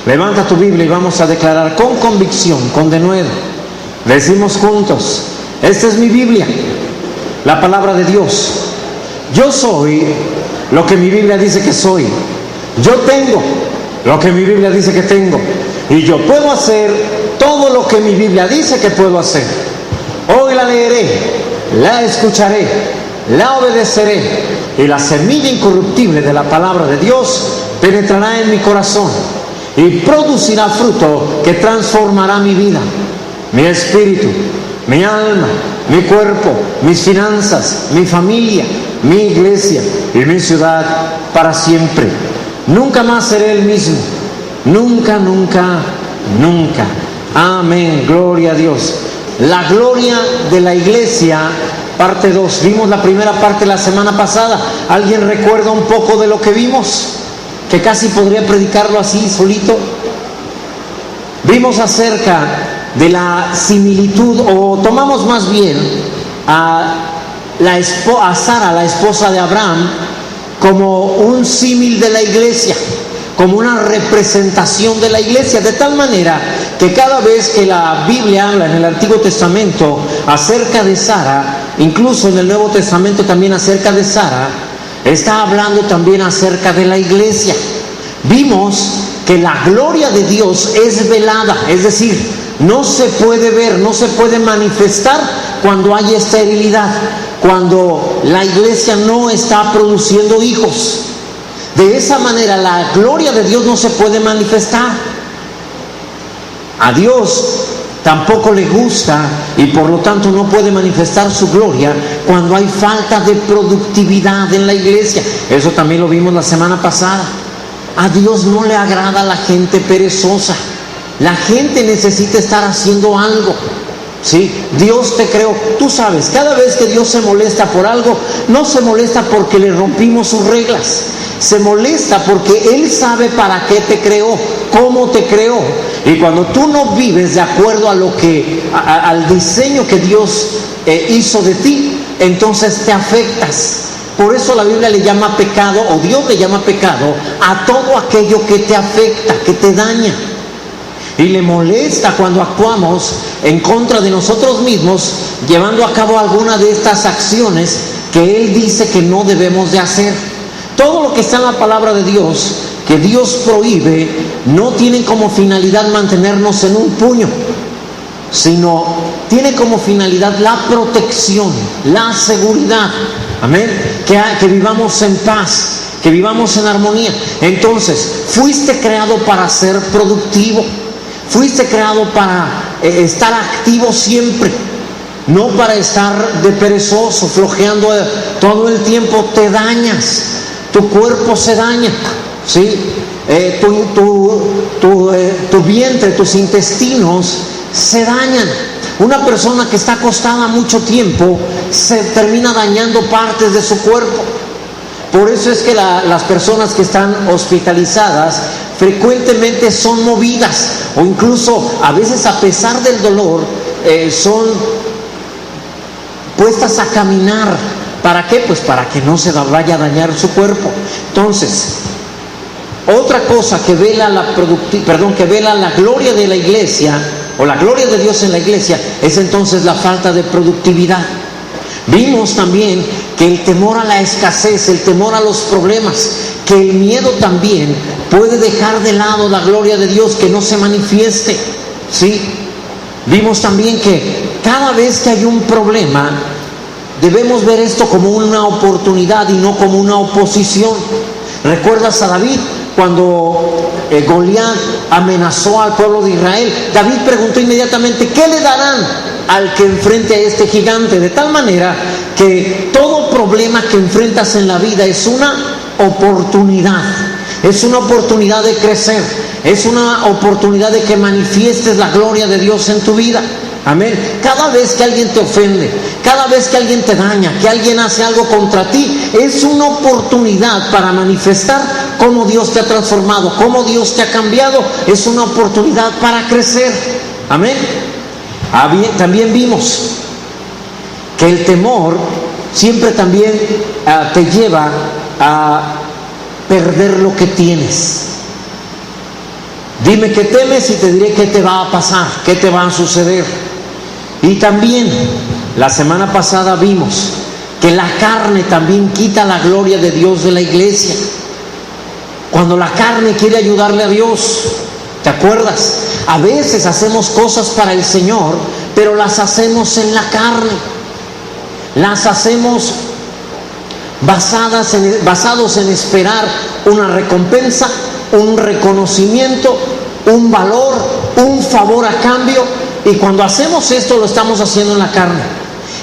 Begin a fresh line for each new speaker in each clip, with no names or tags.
Levanta tu Biblia y vamos a declarar con convicción, con denuedo. Decimos juntos: esta es mi Biblia, la palabra de Dios. Yo soy lo que mi Biblia dice que soy. Yo tengo lo que mi Biblia dice que tengo. Y yo puedo hacer todo lo que mi Biblia dice que puedo hacer. Hoy la leeré, la escucharé, la obedeceré, y la semilla incorruptible de la palabra de Dios penetrará en mi corazón y producirá fruto que transformará mi vida, mi espíritu, mi alma, mi cuerpo, mis finanzas, mi familia, mi iglesia y mi ciudad para siempre. Nunca más seré el mismo. Nunca, nunca, nunca. Amén. Gloria a Dios. La gloria de la iglesia, parte 2. Vimos la primera parte la semana pasada. ¿Alguien recuerda un poco de lo que vimos? Que casi podría predicarlo así solito. Vimos acerca de la similitud, o tomamos más bien a Sara, la esposa de Abraham, como un símil de la iglesia, como una representación de la iglesia, de tal manera que cada vez que la Biblia habla en el Antiguo Testamento acerca de Sara, incluso en el Nuevo Testamento también acerca de Sara, está hablando también acerca de la iglesia. Vimos que la gloria de Dios es velada, es decir, no se puede ver, no se puede manifestar cuando hay esterilidad, cuando la iglesia no está produciendo hijos. De esa manera la gloria de Dios no se puede manifestar. A Dios tampoco le gusta, y por lo tanto no puede manifestar su gloria cuando hay falta de productividad en la iglesia. Eso también lo vimos la semana pasada. A Dios no le agrada la gente perezosa. La gente necesita estar haciendo algo. ¿Sí? Dios te creó. Tú sabes, cada vez que Dios se molesta por algo, no se molesta porque le rompimos sus reglas. Se molesta porque Él sabe para qué te creó, cómo te creó. Y cuando tú no vives de acuerdo a lo que, al diseño que Dios hizo de ti, entonces te afectas. Por eso la Biblia le llama pecado, o Dios le llama pecado, a todo aquello que te afecta, que te daña. Y le molesta cuando actuamos en contra de nosotros mismos, llevando a cabo alguna de estas acciones que Él dice que no debemos de hacer. Todo lo que está en la palabra de Dios, que Dios prohíbe, no tiene como finalidad mantenernos en un puño, sino tiene como finalidad la protección, la seguridad. Amén. Que vivamos en paz, que vivamos en armonía. Entonces, fuiste creado para ser productivo. Fuiste creado para estar activo siempre, no para estar de perezoso, flojeando todo el tiempo. Te dañas, tu cuerpo se daña, ¿sí? Tu vientre, tus intestinos se dañan. Una persona que está acostada mucho tiempo se termina dañando partes de su cuerpo. Por eso es que las personas que están hospitalizadas frecuentemente son movidas, o incluso a veces, a pesar del dolor, son puestas a caminar. ¿Para qué? Pues para que no se vaya a dañar su cuerpo. Entonces, otra cosa que vela la gloria de la iglesia, o la gloria de Dios en la iglesia, es entonces la falta de productividad. Vimos también que el temor a la escasez, el temor a los problemas, que el miedo también puede dejar de lado la gloria de Dios, que no se manifieste, ¿sí? Vimos también que cada vez que hay un problema, debemos ver esto como una oportunidad y no como una oposición. ¿Recuerdas a David? Cuando Goliat amenazó al pueblo de Israel, David preguntó inmediatamente: ¿qué le darán al que enfrente a este gigante? De tal manera que todo problema que enfrentas en la vida es una oportunidad. Es una oportunidad de crecer. Es una oportunidad de que manifiestes la gloria de Dios en tu vida. Amén. Cada vez que alguien te ofende, cada vez que alguien te daña, que alguien hace algo contra ti, es una oportunidad para manifestar cómo Dios te ha transformado, cómo Dios te ha cambiado. Es una oportunidad para crecer. Amén. También vimos que el temor siempre también te lleva a perder lo que tienes. Dime qué temes y te diré qué te va a pasar, qué te va a suceder. Y también la semana pasada vimos que la carne también quita la gloria de Dios de la iglesia. Cuando la carne quiere ayudarle a Dios, ¿te acuerdas? A veces hacemos cosas para el Señor, pero las hacemos en la carne. Las hacemos basados en esperar una recompensa, un reconocimiento, un valor, un favor a cambio. Y cuando hacemos esto, lo estamos haciendo en la carne.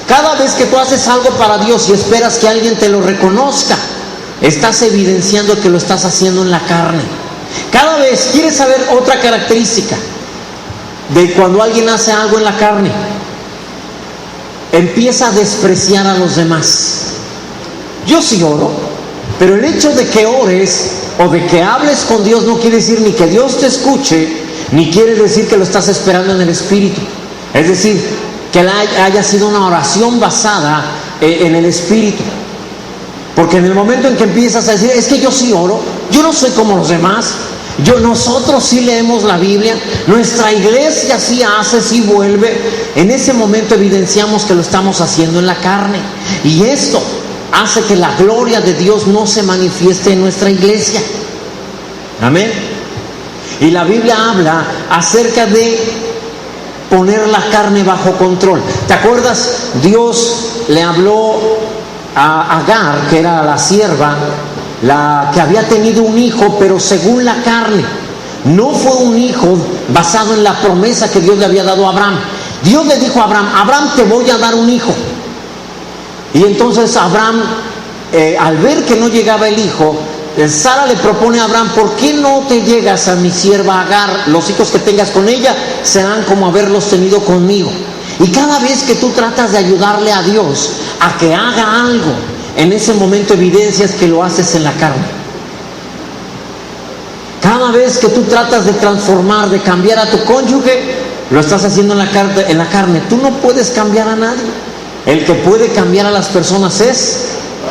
Cada vez que tú haces algo para Dios y esperas que alguien te lo reconozca, estás evidenciando que lo estás haciendo en la carne. Cada vez, ¿quieres saber otra característica de cuando alguien hace algo en la carne? Empieza a despreciar a los demás. Yo sí oro, pero el hecho de que ores o de que hables con Dios no quiere decir ni que Dios te escuche, ni quiere decir que lo estás esperando en el Espíritu. Es decir, que haya sido una oración basada en el Espíritu. Porque en el momento en que empiezas a decir, es que yo sí oro, yo no soy como los demás, nosotros sí leemos la Biblia, nuestra iglesia sí hace, sí vuelve, en ese momento evidenciamos que lo estamos haciendo en la carne. Y esto hace que la gloria de Dios no se manifieste en nuestra iglesia. Amén. Y la Biblia habla acerca de poner la carne bajo control. ¿Te acuerdas? Dios le habló a Agar, que era la sierva, la que había tenido un hijo, pero según la carne. No fue un hijo basado en la promesa que Dios le había dado a Abraham. Dios le dijo a Abraham, Abraham, te voy a dar un hijo. Y entonces Abraham, al ver que no llegaba el hijo, Sara le propone a Abraham, ¿por qué no te llegas a mi sierva Agar? Los hijos que tengas con ella serán como haberlos tenido conmigo. Y cada vez que tú tratas de ayudarle a Dios a que haga algo, en ese momento evidencias que lo haces en la carne. Cada vez que tú tratas de transformar, de cambiar a tu cónyuge, lo estás haciendo en la carne. Tú no puedes cambiar a nadie. El que puede cambiar a las personas es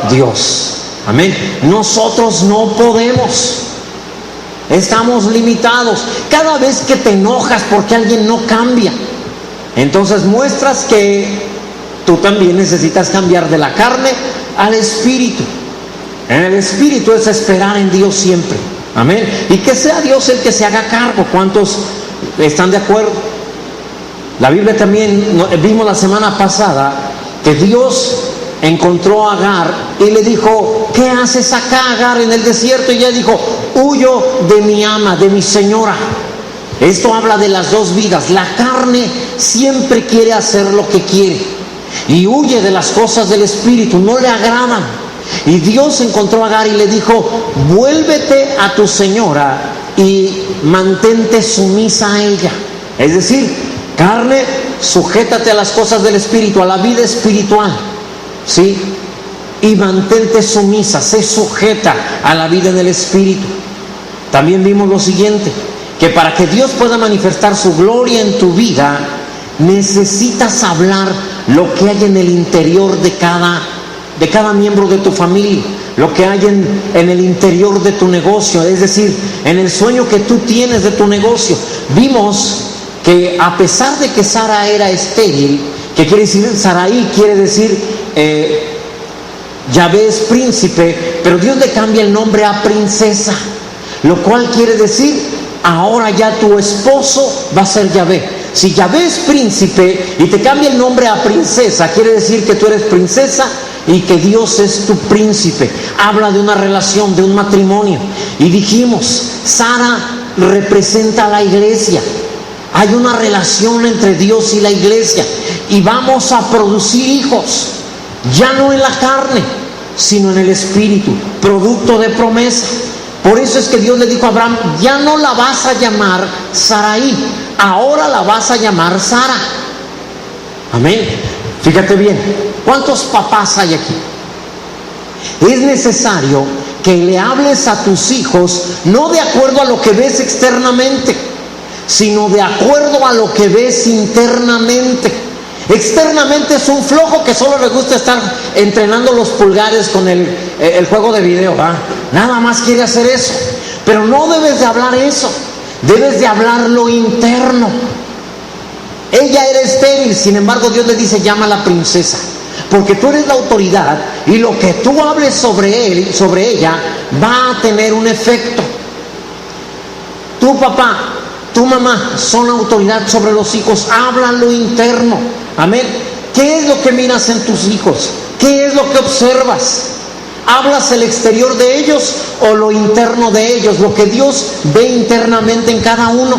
Dios. Amén. Nosotros no podemos. Estamos limitados. Cada vez que te enojas porque alguien no cambia, entonces muestras que tú también necesitas cambiar de la carne al espíritu. En el espíritu es esperar en Dios siempre. Amén. Y que sea Dios el que se haga cargo. ¿Cuántos están de acuerdo? La Biblia también, vimos la semana pasada, que Dios encontró a Agar y le dijo, ¿qué haces acá, Agar, en el desierto? Y ella dijo, huyo de mi ama, de mi señora. Esto habla de las dos vidas. La carne siempre quiere hacer lo que quiere y huye de las cosas del espíritu, no le agradan. Y Dios encontró a Agar y le dijo, vuélvete a tu señora y mantente sumisa a ella. Es decir, carne, sujétate a las cosas del espíritu, a la vida espiritual, ¿sí? Y mantente sumisa, sé sujeta a la vida en el espíritu. También vimos lo siguiente, que para que Dios pueda manifestar su gloria en tu vida, necesitas hablar lo que hay en el interior de cada miembro de tu familia, lo que hay en el interior de tu negocio, es decir, en el sueño que tú tienes de tu negocio. Vimos que a pesar de que Sara era estéril, que quiere decir, Sarai quiere decir Yahvé es príncipe, pero Dios le cambia el nombre a princesa, lo cual quiere decir, ahora ya tu esposo va a ser Yahvé. Si Yahvé es príncipe y te cambia el nombre a princesa, quiere decir que tú eres princesa y que Dios es tu príncipe. Habla de una relación, de un matrimonio. Y dijimos, Sara representa a la iglesia. Hay una relación entre Dios y la iglesia y vamos a producir hijos, ya no en la carne, sino en el espíritu, producto de promesa. Por eso es que Dios le dijo a Abraham, ya no la vas a llamar Sarai, ahora la vas a llamar Sara. Amén. Fíjate bien, ¿cuántos papás hay aquí? Es necesario que le hables a tus hijos no de acuerdo a lo que ves externamente, sino de acuerdo a lo que ves internamente. Externamente es un flojo que solo le gusta estar entrenando los pulgares con el juego de video, ¿va? Nada más quiere hacer eso. Pero no debes de hablar eso. Debes de hablar lo interno. Ella era estéril, sin embargo Dios le dice, llama a la princesa, porque tú eres la autoridad y lo que tú hables sobre él, sobre ella, va a tener un efecto. Tu papá, tu mamá son autoridad sobre los hijos. Habla lo interno. Amén. ¿Qué es lo que miras en tus hijos? ¿Qué es lo que observas? ¿Hablas el exterior de ellos o lo interno de ellos? Lo que Dios ve internamente en cada uno.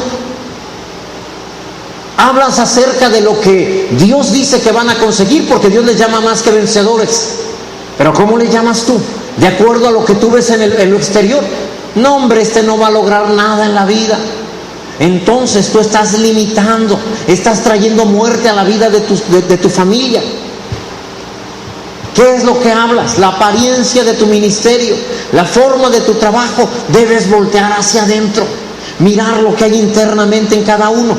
Hablas acerca de lo que Dios dice que van a conseguir, porque Dios les llama más que vencedores. Pero ¿cómo le llamas tú? ¿De acuerdo a lo que tú ves en lo exterior? No, hombre, este no va a lograr nada en la vida. Entonces tú estás limitando, estás trayendo muerte a la vida de tu familia. ¿Qué es lo que hablas? La apariencia de tu ministerio, la forma de tu trabajo. Debes voltear hacia adentro, mirar lo que hay internamente en cada uno.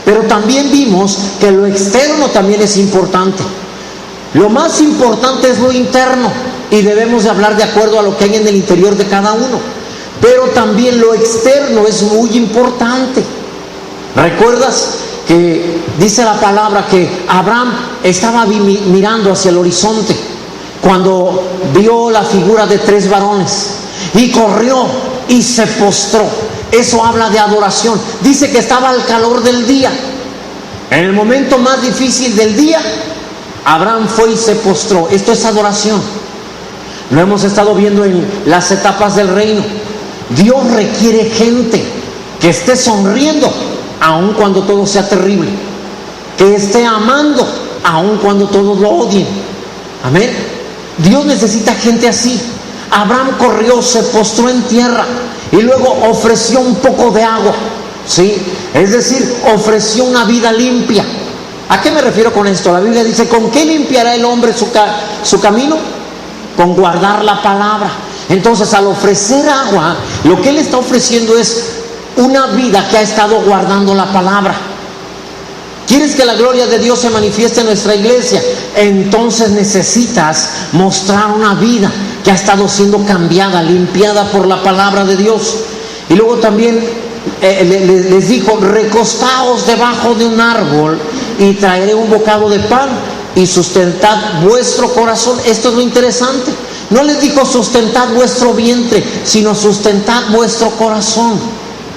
Pero también vimos que lo externo también es importante. Lo más importante es lo interno y debemos de hablar de acuerdo a lo que hay en el interior de cada uno. Pero también lo externo es muy importante. ¿Recuerdas que dice la palabra que Abraham estaba mirando hacia el horizonte cuando vio la figura de 3 varones y corrió y se postró? Eso habla de adoración. Dice que estaba al calor del día. En el momento más difícil del día, Abraham fue y se postró. Esto es adoración. Lo hemos estado viendo en las etapas del reino. Dios requiere gente que esté sonriendo aun cuando todo sea terrible, que esté amando aun cuando todos lo odien. Amén. Dios necesita gente así. Abraham corrió, se postró en tierra y luego ofreció un poco de agua, ¿sí? Es decir, ofreció una vida limpia. ¿A qué me refiero con esto? La Biblia dice, ¿con qué limpiará el hombre su camino? Con guardar la palabra. Entonces, al ofrecer agua, lo que él está ofreciendo es una vida que ha estado guardando la palabra. ¿Quieres que la gloria de Dios se manifieste en nuestra iglesia? Entonces necesitas mostrar una vida que ha estado siendo cambiada, limpiada por la palabra de Dios. Y luego también les dijo, recostaos debajo de un árbol y traeré un bocado de pan y sustentad vuestro corazón. Esto es lo interesante. No les dijo sustentad vuestro vientre, sino sustentad vuestro corazón.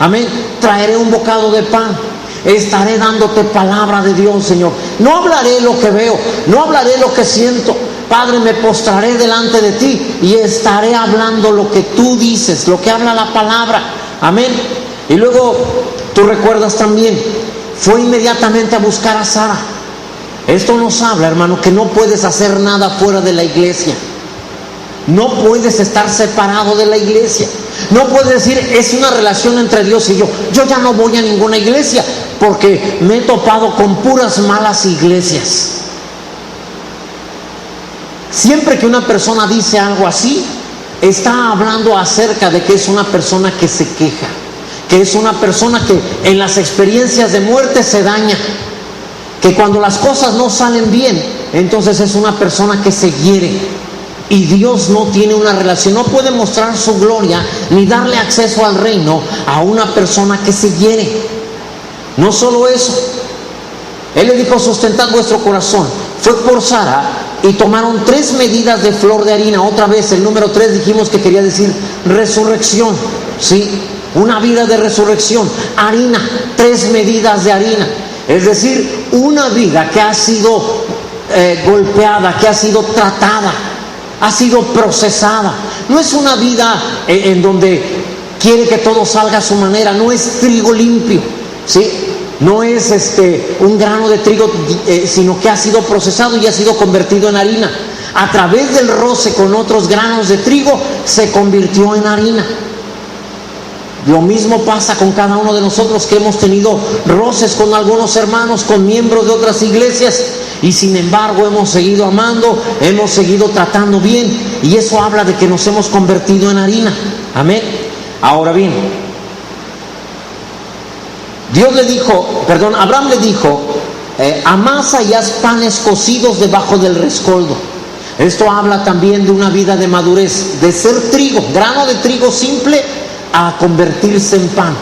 Amén. Traeré un bocado de pan. Estaré dándote palabra de Dios, Señor. No hablaré lo que veo, no hablaré lo que siento. Padre, me postraré delante de ti y estaré hablando lo que tú dices, lo que habla la palabra. Amén. Y luego, tú recuerdas también, fue inmediatamente a buscar a Sara. Esto nos habla, hermano, que no puedes hacer nada fuera de la iglesia. No puedes estar separado de la iglesia. No puedes decir, es una relación entre Dios y yo. Yo ya no voy a ninguna iglesia porque me he topado con puras malas iglesias. Siempre que una persona dice algo así, está hablando acerca de que es una persona que se queja, que es una persona que en las experiencias de muerte se daña, que cuando las cosas no salen bien, entonces es una persona que se hiere. Y Dios no tiene una relación, no puede mostrar su gloria ni darle acceso al reino a una persona que se hiere. No solo eso, Él le dijo, sustentad vuestro corazón. Fue por Sara y tomaron 3 medidas de flor de harina. Otra vez, el número 3 dijimos que quería decir resurrección, ¿sí? Una vida de resurrección. Harina, 3 medidas de harina. Es decir, una vida que ha sido golpeada, que ha sido tratada, ha sido procesada. No es una vida en donde quiere que todo salga a su manera. No es trigo limpio, ¿sí? No es un grano de trigo, sino que ha sido procesado y ha sido convertido en harina. A través del roce con otros granos de trigo se convirtió en harina. Lo mismo pasa con cada uno de nosotros, que hemos tenido roces con algunos hermanos, con miembros de otras iglesias, y sin embargo hemos seguido amando, hemos seguido tratando bien, y eso habla de que nos hemos convertido en harina. Amén. Ahora bien, Abraham le dijo, amasa y haz panes cocidos debajo del rescoldo. Esto habla también de una vida de madurez, de ser trigo, grano de trigo simple, a convertirse en pan.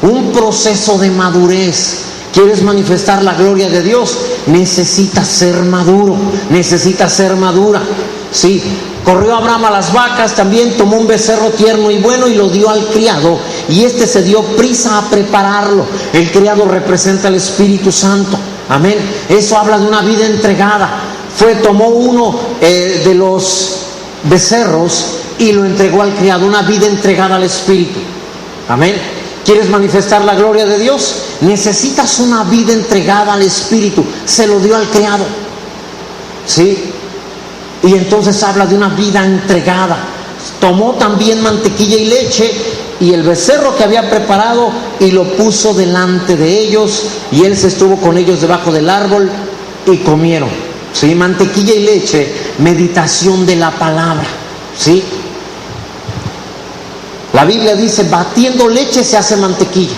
un proceso de madurez. ¿Quieres manifestar la gloria de Dios? Necesitas ser maduro, necesitas ser madura. Sí, corrió Abraham a las vacas, también tomó un becerro tierno y bueno y lo dio al criado, y este se dio prisa a prepararlo. El criado representa al Espíritu Santo. Amén. Eso habla de una vida entregada. Tomó uno de los becerros y lo entregó al criado, una vida entregada al Espíritu. Amén. ¿Quieres manifestar la gloria de Dios? Necesitas una vida entregada al Espíritu. Se lo dio al criado. ¿Sí? Y entonces habla de una vida entregada. Tomó también mantequilla y leche y el becerro que había preparado y lo puso delante de ellos, y él se estuvo con ellos debajo del árbol y comieron. ¿Sí? Mantequilla y leche, meditación de la palabra. ¿Sí? La Biblia dice, batiendo leche se hace mantequilla.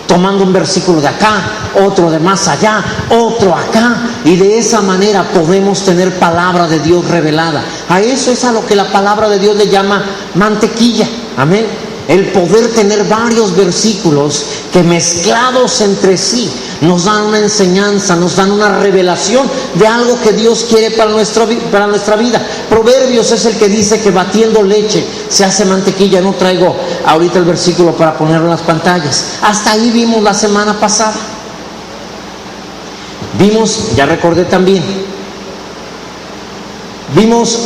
Tomando un versículo de acá, otro de más allá, otro acá, y de esa manera podemos tener palabra de Dios revelada. A eso es a lo que la palabra de Dios le llama mantequilla. Amén. El poder tener varios versículos que mezclados entre sí nos dan una enseñanza, nos dan una revelación de algo que Dios quiere para nuestra vida. Proverbios es el que dice que batiendo leche se hace mantequilla. No traigo ahorita el versículo para ponerlo en las pantallas. Hasta ahí vimos la semana pasada. Ya recordé también. Vimos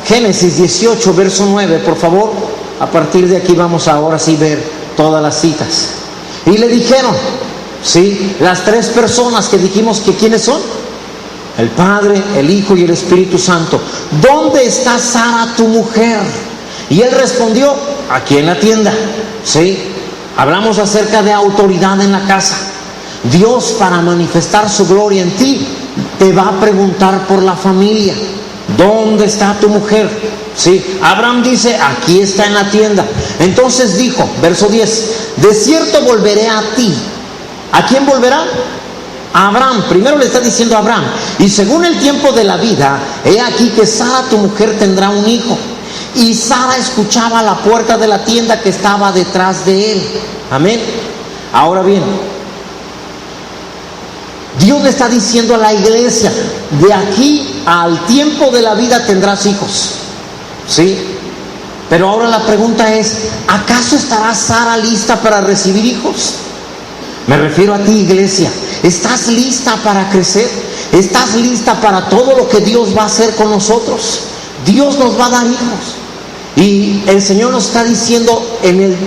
Génesis 18, verso 9, por favor. A partir de aquí vamos ahora sí ver todas las citas. Y le dijeron, sí, las tres personas que dijimos que ¿quiénes son? El Padre, el Hijo y el Espíritu Santo. ¿Dónde está Sara, tu mujer? Y él respondió, aquí en la tienda. Sí, hablamos acerca de autoridad en la casa. Dios, para manifestar su gloria en ti, te va a preguntar por la familia. ¿Dónde está tu mujer? Sí, Abraham dice, aquí está en la tienda. Entonces dijo, verso 10, de cierto volveré a ti. ¿A quién volverá? A Abraham. Primero le está diciendo a Abraham, y según el tiempo de la vida, he aquí que Sara tu mujer tendrá un hijo. Y Sara escuchaba a la puerta de la tienda que estaba detrás de él. Amén. Ahora bien, Dios le está diciendo a la iglesia, de aquí al tiempo de la vida tendrás hijos. ¿Sí? Pero ahora la pregunta es, ¿acaso estará Sara lista para recibir hijos? Me refiero a ti, iglesia. ¿Estás lista para crecer? ¿Estás lista para todo lo que Dios va a hacer con nosotros? Dios nos va a dar hijos. Y el Señor nos está diciendo,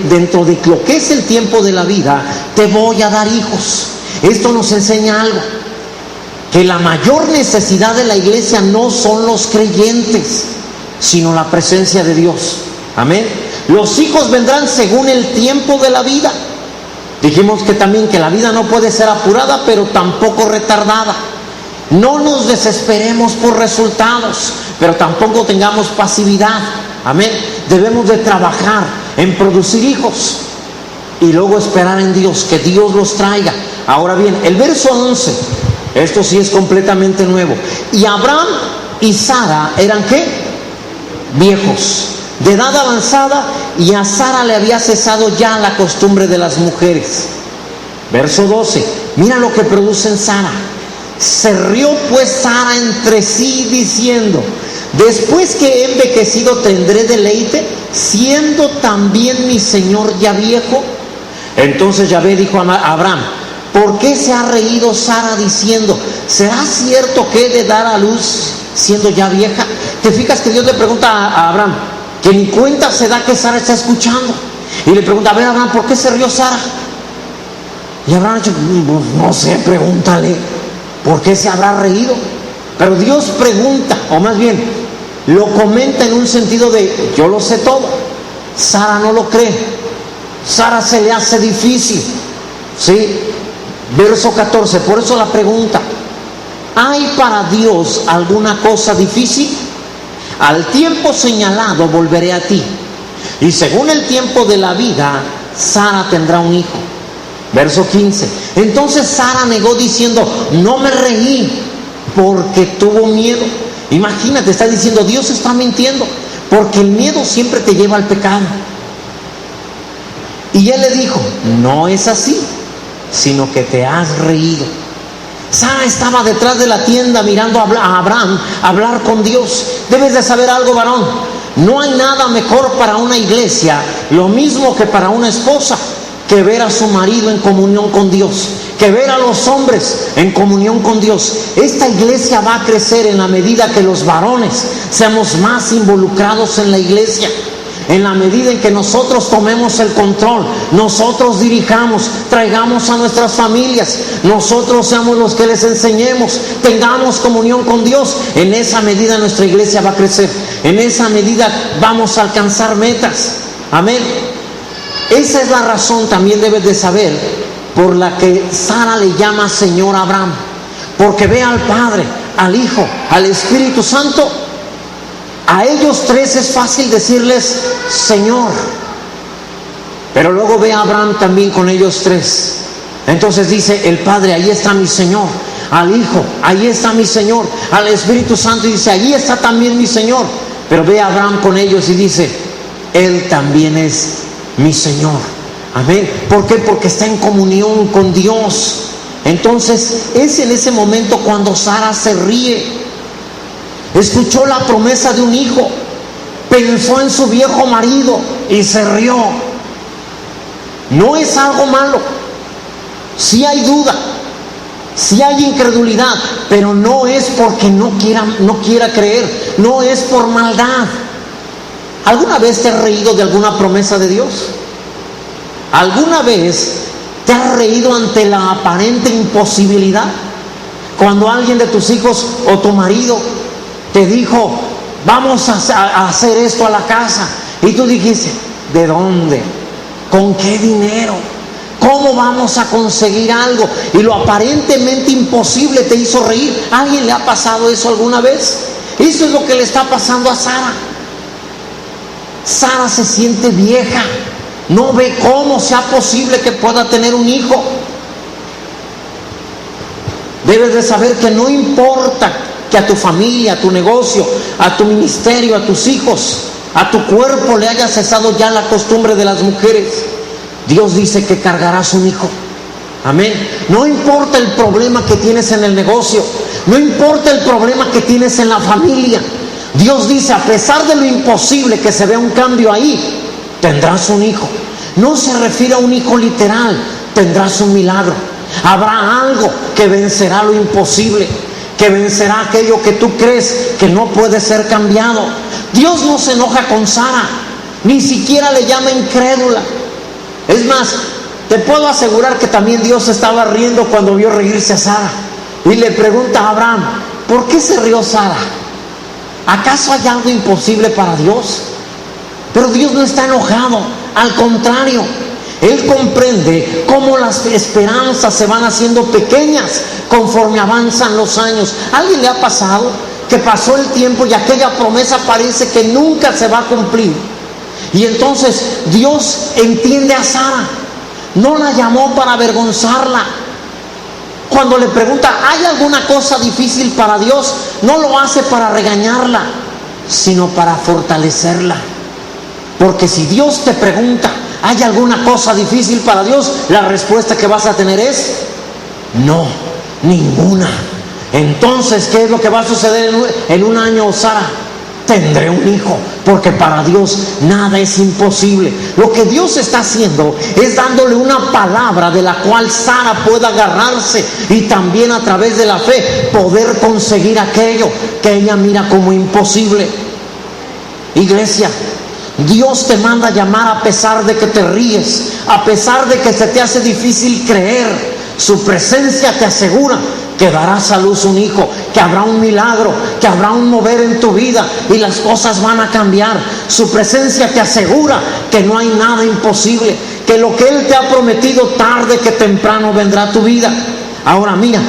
dentro de lo que es el tiempo de la vida, te voy a dar hijos. Esto nos enseña algo, que la mayor necesidad de la iglesia no son los creyentes, sino la presencia de Dios. Amén. Los hijos vendrán según el tiempo de la vida. Dijimos que también que la vida no puede ser apurada, pero tampoco retardada. No nos desesperemos por resultados, pero tampoco tengamos pasividad. Amén. Debemos de trabajar en producir hijos y luego esperar en Dios, que Dios los traiga. Ahora bien, el verso 11, esto sí es completamente nuevo. Y Abraham y Sara eran ¿qué? Viejos, de edad avanzada, y a Sara le había cesado ya la costumbre de las mujeres. Verso 12, mira lo que produce en Sara. Se rió pues Sara entre sí diciendo, después que he envejecido tendré deleite, siendo también mi señor ya viejo. Entonces Yahvé dijo a Abraham, ¿por qué se ha reído Sara diciendo, ¿será cierto que he de dar a luz siendo ya vieja? Te fijas que Dios le pregunta a Abraham, que ni cuenta se da que Sara está escuchando, y le pregunta, a ver Abraham, ¿por qué se rió Sara? Y Abraham ha dicho, no sé, pregúntale, ¿por qué se habrá reído? Pero Dios pregunta, o más bien lo comenta en un sentido de, yo lo sé todo. Sara no lo cree, Sara se le hace difícil. ¿Sí? Verso 14, por eso la pregunta, ¿hay para Dios alguna cosa difícil? Al tiempo señalado volveré a ti, y según el tiempo de la vida, Sara tendrá un hijo. Verso 15, entonces Sara negó diciendo, no me reí porque tuvo miedo. Imagínate, está diciendo, Dios está mintiendo, porque el miedo siempre te lleva al pecado. Y Y él le dijo: no es así, sino que te has reído. Sara estaba detrás de la tienda mirando a Abraham hablar con Dios. Debes de saber algo, varón: no hay nada mejor para una iglesia, lo mismo que para una esposa, que ver a su marido en comunión con Dios, que ver a los hombres en comunión con Dios. Esta iglesia va a crecer en la medida que los varones seamos más involucrados en la iglesia. En la medida en que nosotros tomemos el control, nosotros dirijamos, traigamos a nuestras familias, nosotros seamos los que les enseñemos, tengamos comunión con Dios, en esa medida nuestra iglesia va a crecer. En esa medida vamos a alcanzar metas. Amén. Esa es la razón, también debes de saber, por la que Sara le llama Señor a Abraham. Porque ve al Padre, al Hijo, al Espíritu Santo. A ellos tres es fácil decirles Señor, pero luego ve a Abraham también con ellos tres. Entonces dice el Padre: ahí está mi Señor. Al Hijo: ahí está mi Señor. Al Espíritu Santo dice: ahí está también mi Señor. Pero ve a Abraham con ellos y dice: Él también es mi Señor. Amén. ¿Por qué? Porque está en comunión con Dios. Entonces es en ese momento cuando Sara se ríe. Escuchó la promesa de un hijo, pensó en su viejo marido y se rió. No es algo malo. Sí hay duda, sí hay incredulidad, pero no es porque no quiera creer, no es por maldad. ¿Alguna vez te has reído de alguna promesa de Dios? ¿Alguna vez te has reído ante la aparente imposibilidad? Cuando alguien de tus hijos o tu marido te dijo: vamos a hacer esto a la casa, y tú dijiste: ¿de dónde? ¿Con qué dinero? ¿Cómo vamos a conseguir algo? Y lo aparentemente imposible te hizo reír. ¿A alguien le ha pasado eso alguna vez? Eso es lo que le está pasando a Sara. Sara se siente vieja, no ve cómo sea posible que pueda tener un hijo. Debes de saber que no importa que a tu familia, a tu negocio, a tu ministerio, a tus hijos, a tu cuerpo le haya cesado ya la costumbre de las mujeres. Dios dice que cargarás un hijo. Amén. No importa el problema que tienes en el negocio, no importa el problema que tienes en la familia. Dios dice: a pesar de lo imposible que se vea un cambio ahí, tendrás un hijo. No se refiere a un hijo literal, tendrás un milagro. Habrá algo que vencerá lo imposible, que vencerá aquello que tú crees que no puede ser cambiado. Dios no se enoja con Sara, ni siquiera le llama incrédula. Es más, te puedo asegurar que también Dios estaba riendo cuando vio reírse a Sara. Y le pregunta a Abraham: ¿por qué se rió Sara? ¿Acaso hay algo imposible para Dios? Pero Dios no está enojado, al contrario. Él comprende cómo las esperanzas se van haciendo pequeñas conforme avanzan los años. ¿A alguien le ha pasado que pasó el tiempo y aquella promesa parece que nunca se va a cumplir? Y entonces Dios entiende a Sara. No la llamó para avergonzarla. Cuando le pregunta: ¿hay alguna cosa difícil para Dios?, no lo hace para regañarla, sino para fortalecerla. Porque si Dios te pregunta: ¿hay alguna cosa difícil para Dios?, la respuesta que vas a tener es: no, ninguna. Entonces, ¿qué es lo que va a suceder en un año, Sara? Tendré un hijo, porque para Dios nada es imposible. Lo que Dios está haciendo es dándole una palabra de la cual Sara pueda agarrarse, y también a través de la fe poder conseguir aquello que ella mira como imposible. Iglesia, Dios te manda a llamar a pesar de que te ríes, a pesar de que se te hace difícil creer. Su presencia te asegura que darás a luz un hijo, que habrá un milagro, que habrá un mover en tu vida y las cosas van a cambiar. Su presencia te asegura que no hay nada imposible, que lo que Él te ha prometido tarde que temprano vendrá a tu vida. Ahora mira,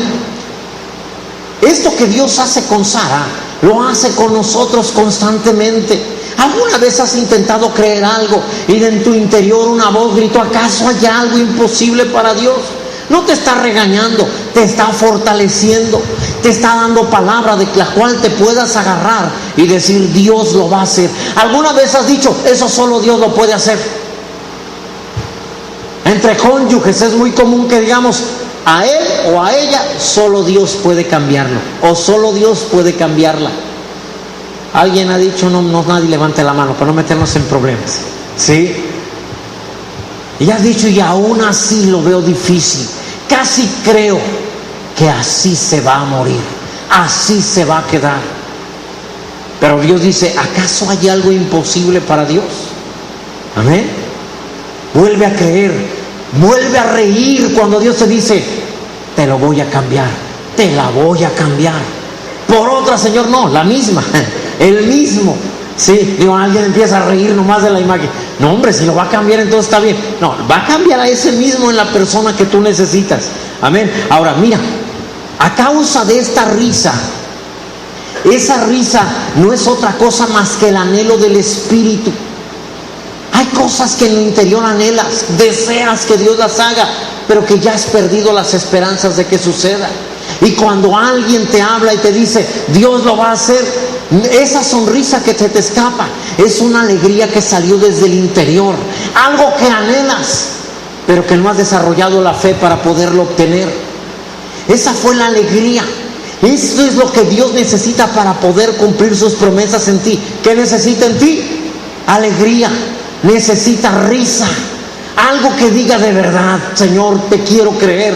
esto que Dios hace con Sara, lo hace con nosotros constantemente. ¿Alguna vez has intentado creer algo y en tu interior una voz gritó: ¿acaso hay algo imposible para Dios? No te está regañando, te está fortaleciendo, te está dando palabra de la cual te puedas agarrar y decir: Dios lo va a hacer. ¿Alguna vez has dicho: eso solo Dios lo puede hacer? Entre cónyuges es muy común que digamos, a él o a ella solo Dios puede cambiarlo, o solo Dios puede cambiarla. Alguien ha dicho, no, nadie levante la mano para no meternos en problemas, ¿sí? Y has dicho, y aún así lo veo difícil, casi creo que así se va a morir, así se va a quedar. Pero Dios dice, ¿acaso hay algo imposible para Dios? Amén. Vuelve a creer, vuelve a reír cuando Dios te dice, te lo voy a cambiar, te la voy a cambiar. Por otra, Señor, no, la misma, el mismo. Sí, digo, alguien empieza a reír nomás de la imagen. No, hombre, si lo va a cambiar, entonces está bien. No, va a cambiar a ese mismo en la persona que tú necesitas. Amén. Ahora, mira, a causa de esta risa, esa risa no es otra cosa más que el anhelo del Espíritu. Hay cosas que en lo interior anhelas, deseas que Dios las haga, pero que ya has perdido las esperanzas de que suceda. Y cuando alguien te habla y te dice, Dios lo va a hacer, esa sonrisa que te escapa es una alegría que salió desde el interior, algo que anhelas, pero que no has desarrollado la fe para poderlo obtener. Esa fue la alegría. Esto es lo que Dios necesita para poder cumplir sus promesas en ti. ¿Qué necesita en ti? Alegría. Necesita risa, algo que diga de verdad, Señor, te quiero creer,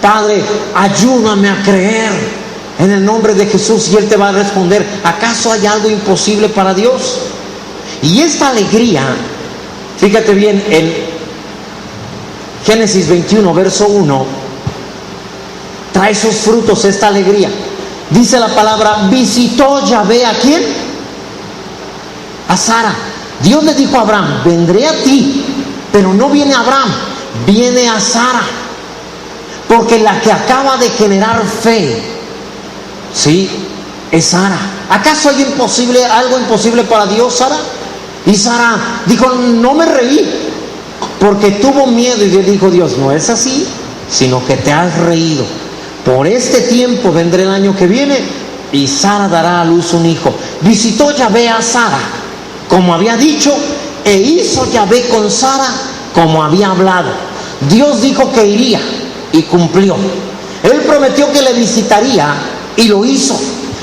Padre, ayúdame a creer en el nombre de Jesús. Y Él te va a responder, ¿acaso hay algo imposible para Dios? Y esta alegría, fíjate bien, en Génesis 21, verso 1, trae sus frutos esta alegría. Dice la palabra, visitó Yahvé, ¿a quién? A Sara. Dios le dijo a Abraham, vendré a ti, pero no viene a Abraham, viene a Sara, porque la que acaba de generar fe, sí, es Sara. ¿Acaso hay algo imposible para Dios, Sara? Y Sara dijo, no me reí, porque tuvo miedo. Y le dijo Dios, no es así, sino que te has reído. Por este tiempo vendré el año que viene, y Sara dará a luz un hijo. Visitó Yahvé a Sara, como había dicho, e hizo Yahvé con Sara como había hablado. Dios dijo que iría y cumplió. Él prometió que le visitaría y lo hizo.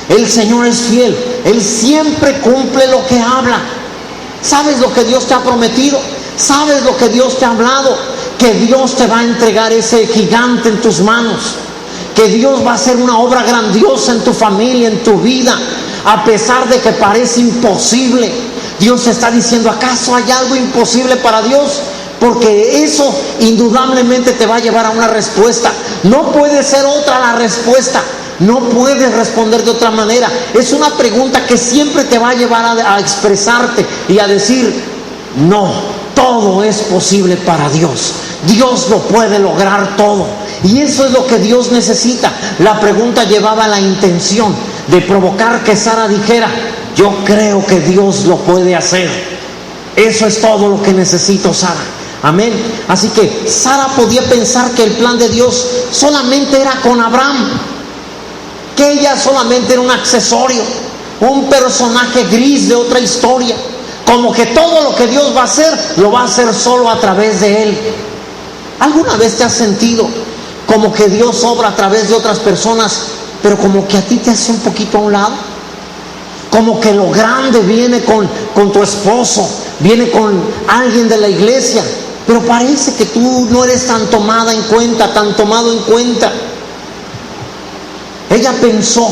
El Señor es fiel, Él siempre cumple lo que habla. ¿Sabes lo que Dios te ha prometido? ¿Sabes lo que Dios te ha hablado? Que Dios te va a entregar ese gigante en tus manos, que Dios va a hacer una obra grandiosa en tu familia, en tu vida, a pesar de que parece imposible. Dios está diciendo, ¿acaso hay algo imposible para Dios? Porque eso indudablemente te va a llevar a una respuesta. No puede ser otra la respuesta. No puedes responder de otra manera. Es una pregunta que siempre te va a llevar a expresarte y a decir, no, todo es posible para Dios. Dios lo puede lograr todo. Y eso es lo que Dios necesita. La pregunta llevaba la intención de provocar que Sara dijera, yo creo que Dios lo puede hacer. Eso es todo lo que necesito, Sara. Amén. Así que Sara podía pensar que el plan de Dios solamente era con Abraham, que ella solamente era un accesorio, un personaje gris de otra historia, como que todo lo que Dios va a hacer, lo va a hacer solo a través de él. ¿Alguna vez te has sentido como que Dios obra a través de otras personas, pero como que a ti te hace un poquito a un lado? Como que lo grande viene con tu esposo, viene con alguien de la iglesia, pero parece que tú no eres tan tomada en cuenta, tan tomado en cuenta. Ella pensó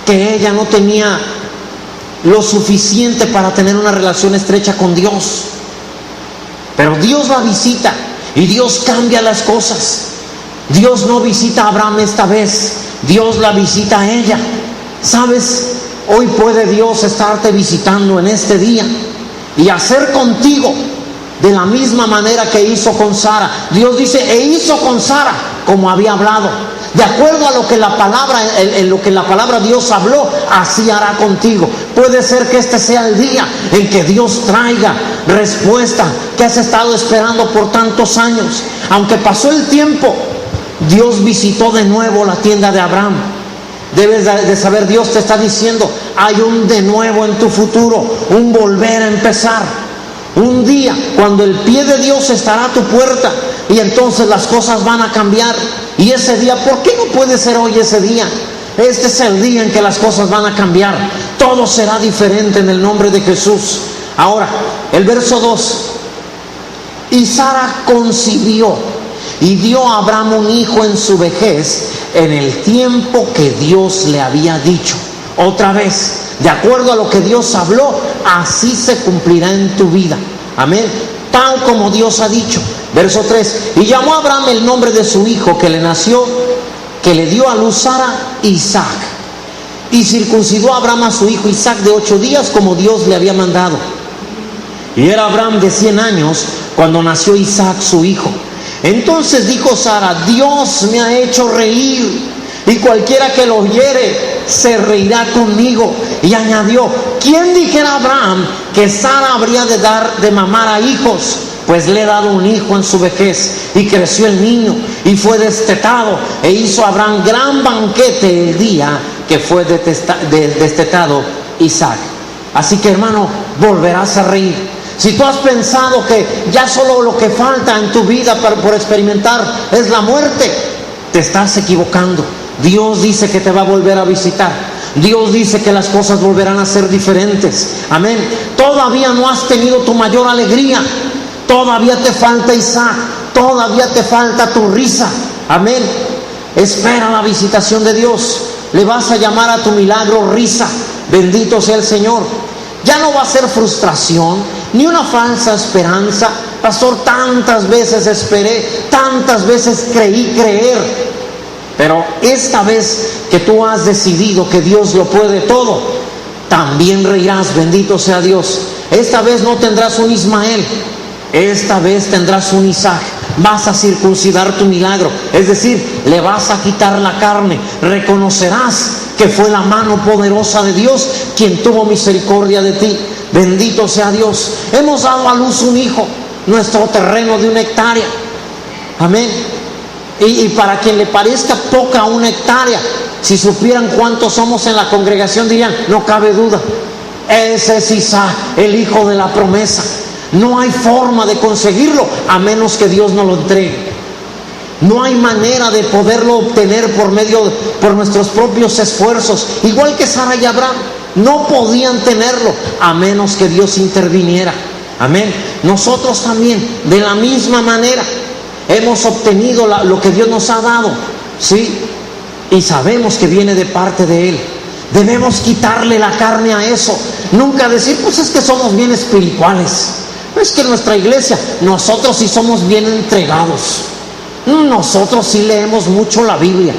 que ella no tenía lo suficiente para tener una relación estrecha con Dios, pero Dios la visita y Dios cambia las cosas. Dios no visita a Abraham esta vez, Dios la visita a ella. ¿Sabes? Hoy puede Dios estarte visitando en este día y hacer contigo de la misma manera que hizo con Sara. Dios dice, e hizo con Sara como había hablado. De acuerdo a lo que la palabra Dios habló, así hará contigo. Puede ser que este sea el día en que Dios traiga respuesta que has estado esperando por tantos años. Aunque pasó el tiempo, Dios visitó de nuevo la tienda de Abraham. Debes de saber, Dios te está diciendo, hay un de nuevo en tu futuro, un volver a empezar. Un día cuando el pie de Dios estará a tu puerta y entonces las cosas van a cambiar. Y ese día, ¿por qué no puede ser hoy ese día? Este es el día en que las cosas van a cambiar. Todo será diferente en el nombre de Jesús. Ahora, el verso 2. Y Sara concibió y dio a Abraham un hijo en su vejez, en el tiempo que Dios le había dicho. Otra vez, de acuerdo a lo que Dios habló, así se cumplirá en tu vida. Amén. Tal como Dios ha dicho. Verso 3. Y llamó a Abraham el nombre de su hijo que le nació, que le dio a luz Sara, Isaac. Y circuncidó a Abraham a su hijo Isaac de 8 días, como Dios le había mandado. Y era Abraham de 100 años cuando nació Isaac su hijo. Entonces dijo Sara: Dios me ha hecho reír, y cualquiera que lo oyere se reirá conmigo. Y añadió: ¿quién dijera a Abraham que Sara habría de dar de mamar a hijos? Pues le he dado un hijo en su vejez. Y creció el niño y fue destetado, e hizo Abraham gran banquete el día que fue destetado Isaac. Así que, hermano, volverás a reír. Si tú has pensado que ya solo lo que falta en tu vida por experimentar es la muerte, te estás equivocando. Dios dice que te va a volver a visitar. Dios dice que las cosas volverán a ser diferentes. Amén. Todavía no has tenido tu mayor alegría. Todavía te falta Isaac. Todavía te falta tu risa. Amén. Espera la visitación de Dios. Le vas a llamar a tu milagro risa. Bendito sea el Señor. Ya no va a ser frustración, ni una falsa esperanza. Pastor, tantas veces esperé, tantas veces creí creer. Pero esta vez que tú has decidido que Dios lo puede todo, también reirás. Bendito sea Dios. Esta vez no tendrás un Ismael, esta vez tendrás un Isaac. Vas a circuncidar tu milagro, es decir, le vas a quitar la carne. Reconocerás que fue la mano poderosa de Dios quien tuvo misericordia de ti. Bendito sea Dios. Hemos dado a luz un hijo, nuestro terreno de 1 hectárea. Amén. Y para quien le parezca poca 1 hectárea, si supieran cuántos somos en la congregación, dirían: no cabe duda, ese es Isaac, el hijo de la promesa. No hay forma de conseguirlo a menos que Dios nos lo entregue. No hay manera de poderlo obtener por nuestros propios esfuerzos. Igual que Sara y Abraham, no podían tenerlo a menos que Dios interviniera. Amén. Nosotros también, de la misma manera, hemos obtenido lo que Dios nos ha dado, ¿sí? Y sabemos que viene de parte de Él. Debemos quitarle la carne a eso. Nunca decir: pues es que somos bien espirituales. Es que en nuestra iglesia nosotros sí somos bien entregados. Nosotros sí leemos mucho la Biblia.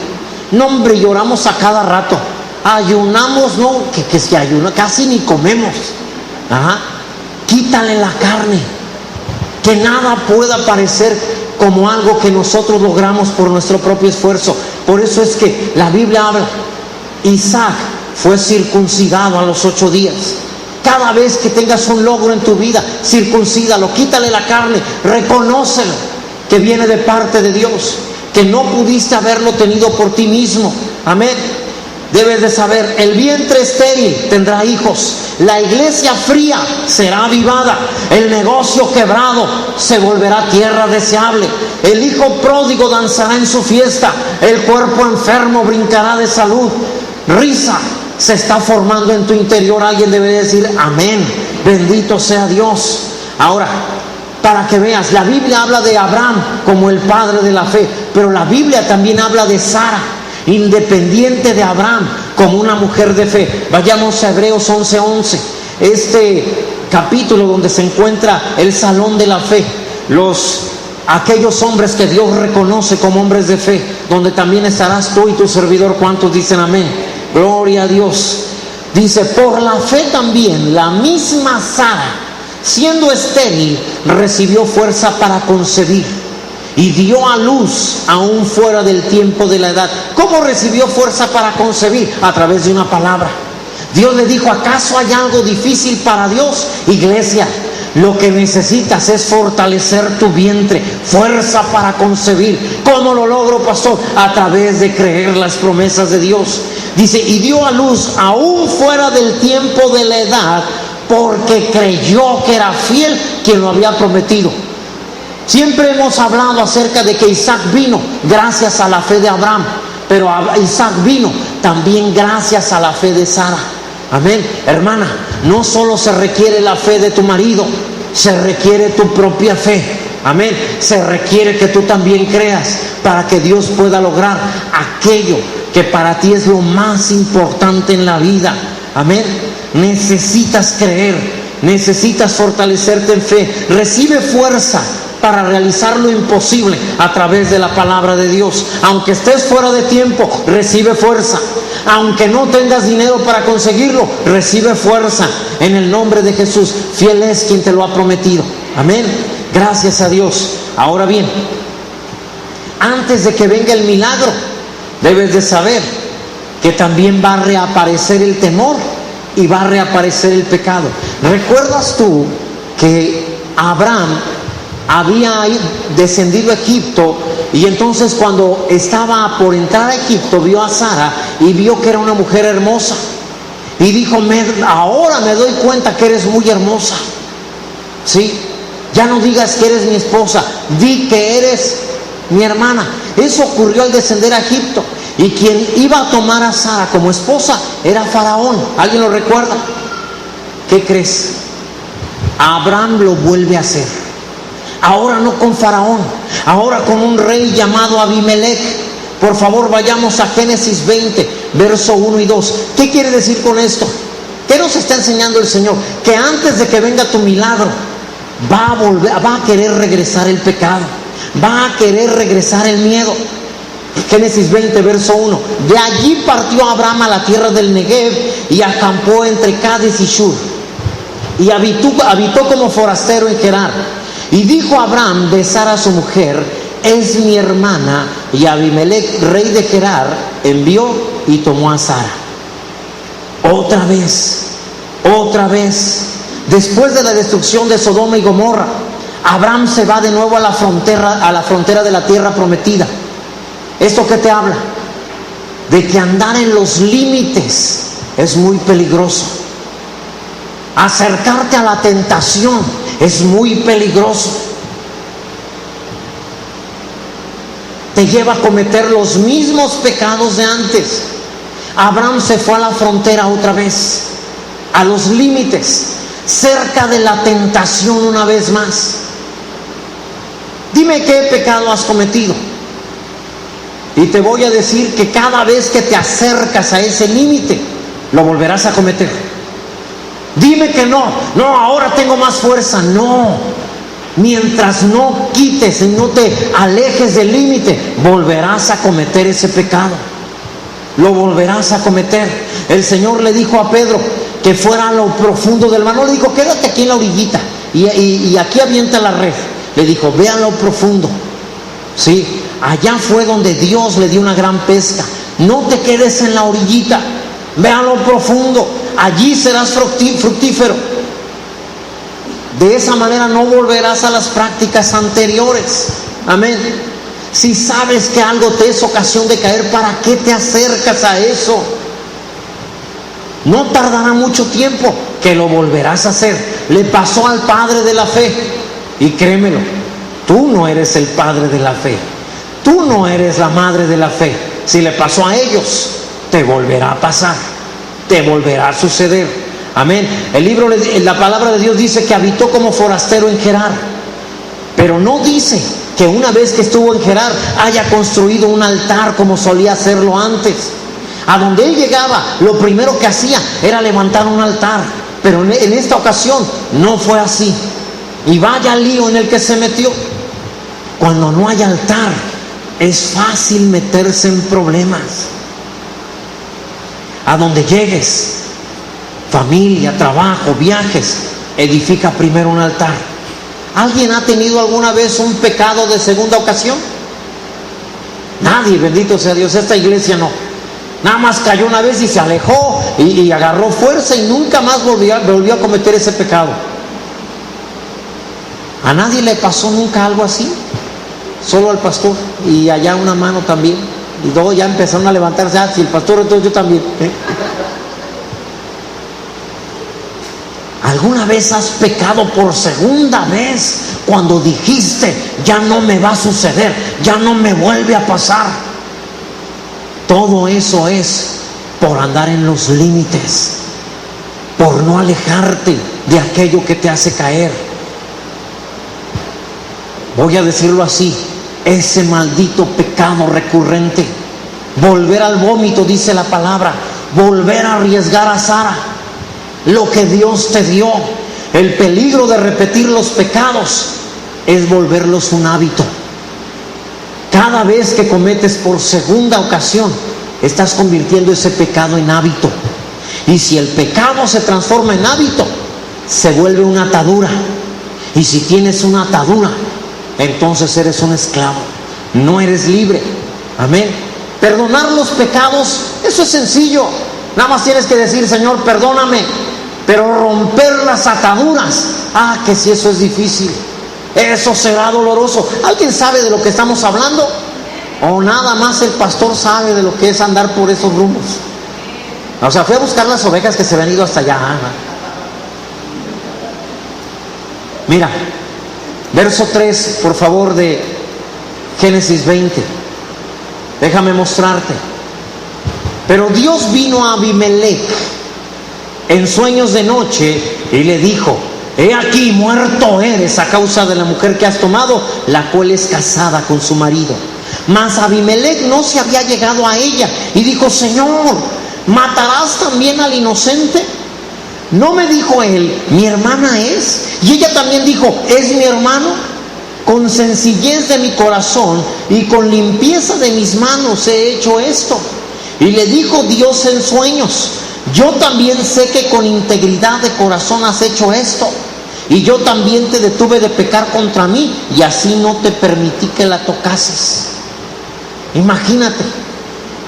No, hombre, lloramos a cada rato. Ayunamos, no, que si ayuna, casi ni comemos. Ajá. Quítale la carne. Que nada pueda parecer como algo que nosotros logramos por nuestro propio esfuerzo. Por eso es que la Biblia habla: Isaac fue circuncidado a los 8 días. Cada vez que tengas un logro en tu vida, circuncídalo, quítale la carne, reconócelo que viene de parte de Dios, que no pudiste haberlo tenido por ti mismo. Amén. Debes de saber: el vientre estéril tendrá hijos, la iglesia fría será avivada, el negocio quebrado se volverá tierra deseable, el hijo pródigo danzará en su fiesta, el cuerpo enfermo brincará de salud. Risa se está formando en tu interior. Alguien debe decir amén. Bendito sea Dios. Ahora, para que veas, la Biblia habla de Abraham como el padre de la fe, pero la Biblia también habla de Sara, independiente de Abraham, como una mujer de fe. Vayamos a Hebreos 11:11, este capítulo donde se encuentra el salón de la fe, aquellos hombres que Dios reconoce como hombres de fe, donde también estarás tú y tu servidor. ¿Cuántos dicen amén? Gloria a Dios. Dice: por la fe también la misma Sara, siendo estéril, recibió fuerza para concebir y dio a luz aún fuera del tiempo de la edad. ¿Cómo recibió fuerza para concebir? A través de una palabra. Dios le dijo: ¿acaso hay algo difícil para Dios? Iglesia, lo que necesitas es fortalecer tu vientre, fuerza para concebir. ¿Cómo lo logro, pastor? A través de creer las promesas de Dios. Dice: y dio a luz aún fuera del tiempo de la edad, porque creyó que era fiel quien lo había prometido. Siempre hemos hablado acerca de que Isaac vino gracias a la fe de Abraham, pero Isaac vino también gracias a la fe de Sara. Amén. Hermana, no solo se requiere la fe de tu marido, se requiere tu propia fe. Amén. Se requiere que tú también creas para que Dios pueda lograr aquello que para ti es lo más importante en la vida. Amén. Necesitas creer, necesitas fortalecerte en fe. Recibe fuerza para realizar lo imposible a través de la palabra de Dios. Aunque estés fuera de tiempo, recibe fuerza. Aunque no tengas dinero para conseguirlo, recibe fuerza en el nombre de Jesús. Fiel es quien te lo ha prometido. Amén. Gracias a Dios. Ahora bien, antes de que venga el milagro, debes de saber que también va a reaparecer el temor y va a reaparecer el pecado. ¿Recuerdas tú que Abraham había descendido a Egipto y entonces cuando estaba por entrar a Egipto vio a Sara y vio que era una mujer hermosa y dijo: ahora me doy cuenta que eres muy hermosa? ¿Sí? Ya no digas que eres mi esposa, di que eres mi hermana. Eso ocurrió al descender a Egipto, y quien iba a tomar a Sara como esposa era Faraón. ¿Alguien lo recuerda? ¿Qué crees? Abraham lo vuelve a hacer. Ahora no con Faraón, ahora con un rey llamado Abimelech. Por favor, vayamos a Génesis 20, verso 1 y 2. ¿Qué quiere decir con esto? ¿Qué nos está enseñando el Señor? Que antes de que venga tu milagro, va a querer regresar el pecado, va a querer regresar el miedo. Génesis 20, verso 1. De allí partió Abraham a la tierra del Negev y acampó entre Cades y Shur, y habitó como forastero en Gerar. Y dijo Abraham de Sara su mujer: es mi hermana. Y Abimelech, rey de Gerar, envió y tomó a Sara. Otra vez, después de la destrucción de Sodoma y Gomorra, Abraham se va de nuevo a la frontera de la tierra prometida. ¿Esto qué te habla? De que andar en los límites es muy peligroso. Acercarte a la tentación es muy peligroso. Te lleva a cometer los mismos pecados de antes. Abraham se fue a la frontera otra vez, a los límites, cerca de la tentación una vez más. Dime qué pecado has cometido, y te voy a decir que cada vez que te acercas a ese límite, lo volverás a cometer. Dime que no, ahora tengo más fuerza. No, mientras no quites y no te alejes del límite, volverás a cometer ese pecado. Lo volverás a cometer. El Señor le dijo a Pedro que fuera a lo profundo del mar. No le dijo: quédate aquí en la orillita y aquí avienta la red. Le dijo: ve a lo profundo. Sí, allá fue donde Dios le dio una gran pesca. No te quedes en la orillita, ve a lo profundo. Allí serás fructífero. De esa manera no volverás a las prácticas anteriores. Amén. Si sabes que algo te es ocasión de caer, ¿para qué te acercas a eso? No tardará mucho tiempo que lo volverás a hacer. Le pasó al padre de la fe, y créemelo, tú no eres el padre de la fe, tú no eres la madre de la fe. Si le pasó a ellos, te volverá a pasar, te volverá a suceder. Amén. La palabra de Dios dice que habitó como forastero en Gerar, pero no dice que una vez que estuvo en Gerar haya construido un altar como solía hacerlo antes. A donde él llegaba, lo primero que hacía era levantar un altar, pero en esta ocasión no fue así. Y vaya lío en el que se metió. Cuando no hay altar, es fácil meterse en problemas. A donde llegues, familia, trabajo, viajes, edifica primero un altar. ¿Alguien ha tenido alguna vez un pecado de segunda ocasión? Nadie, bendito sea Dios. Esta iglesia no. Nada más cayó una vez y se alejó y agarró fuerza y nunca más volvió a cometer ese pecado. ¿A nadie le pasó nunca algo así? Solo al pastor, y allá una mano también. Y luego ya empezaron a levantarse: si el pastor, entonces yo también. ¿Alguna vez has pecado por segunda vez cuando dijiste, ya no me va a suceder, ya no me vuelve a pasar? Todo eso es por andar en los límites, por no alejarte de aquello que te hace caer. Voy a decirlo así, ese maldito pecado recurrente, volver al vómito, dice la palabra, volver a arriesgar a Sara lo que Dios te dio. El peligro de repetir los pecados es volverlos un hábito. Cada vez que cometes por segunda ocasión, estás convirtiendo ese pecado en hábito. Y si el pecado se transforma en hábito, se vuelve una atadura. Y si tienes una atadura, entonces eres un esclavo, no eres libre. Amén. Perdonar los pecados, eso es sencillo. Nada más tienes que decir, Señor, perdóname. Pero romper las ataduras, que si eso es difícil, eso será doloroso. ¿Alguien sabe de lo que estamos hablando? ¿O nada más el pastor sabe de lo que es andar por esos rumbos? O sea, fui a buscar las ovejas que se habían ido hasta allá. Mira, verso 3, por favor, de Génesis 20. Déjame mostrarte. Pero Dios vino a Abimelech en sueños de noche y le dijo, he aquí, muerto eres a causa de la mujer que has tomado, la cual es casada con su marido. Mas Abimelech no se había llegado a ella y dijo, Señor, ¿matarás también al inocente? ¿No me dijo él, mi hermana es? Y ella también dijo, ¿es mi hermano? Con sencillez de mi corazón y con limpieza de mis manos he hecho esto. Y le dijo Dios en sueños, yo también sé que con integridad de corazón has hecho esto. Y yo también te detuve de pecar contra mí y así no te permití que la tocases. Imagínate,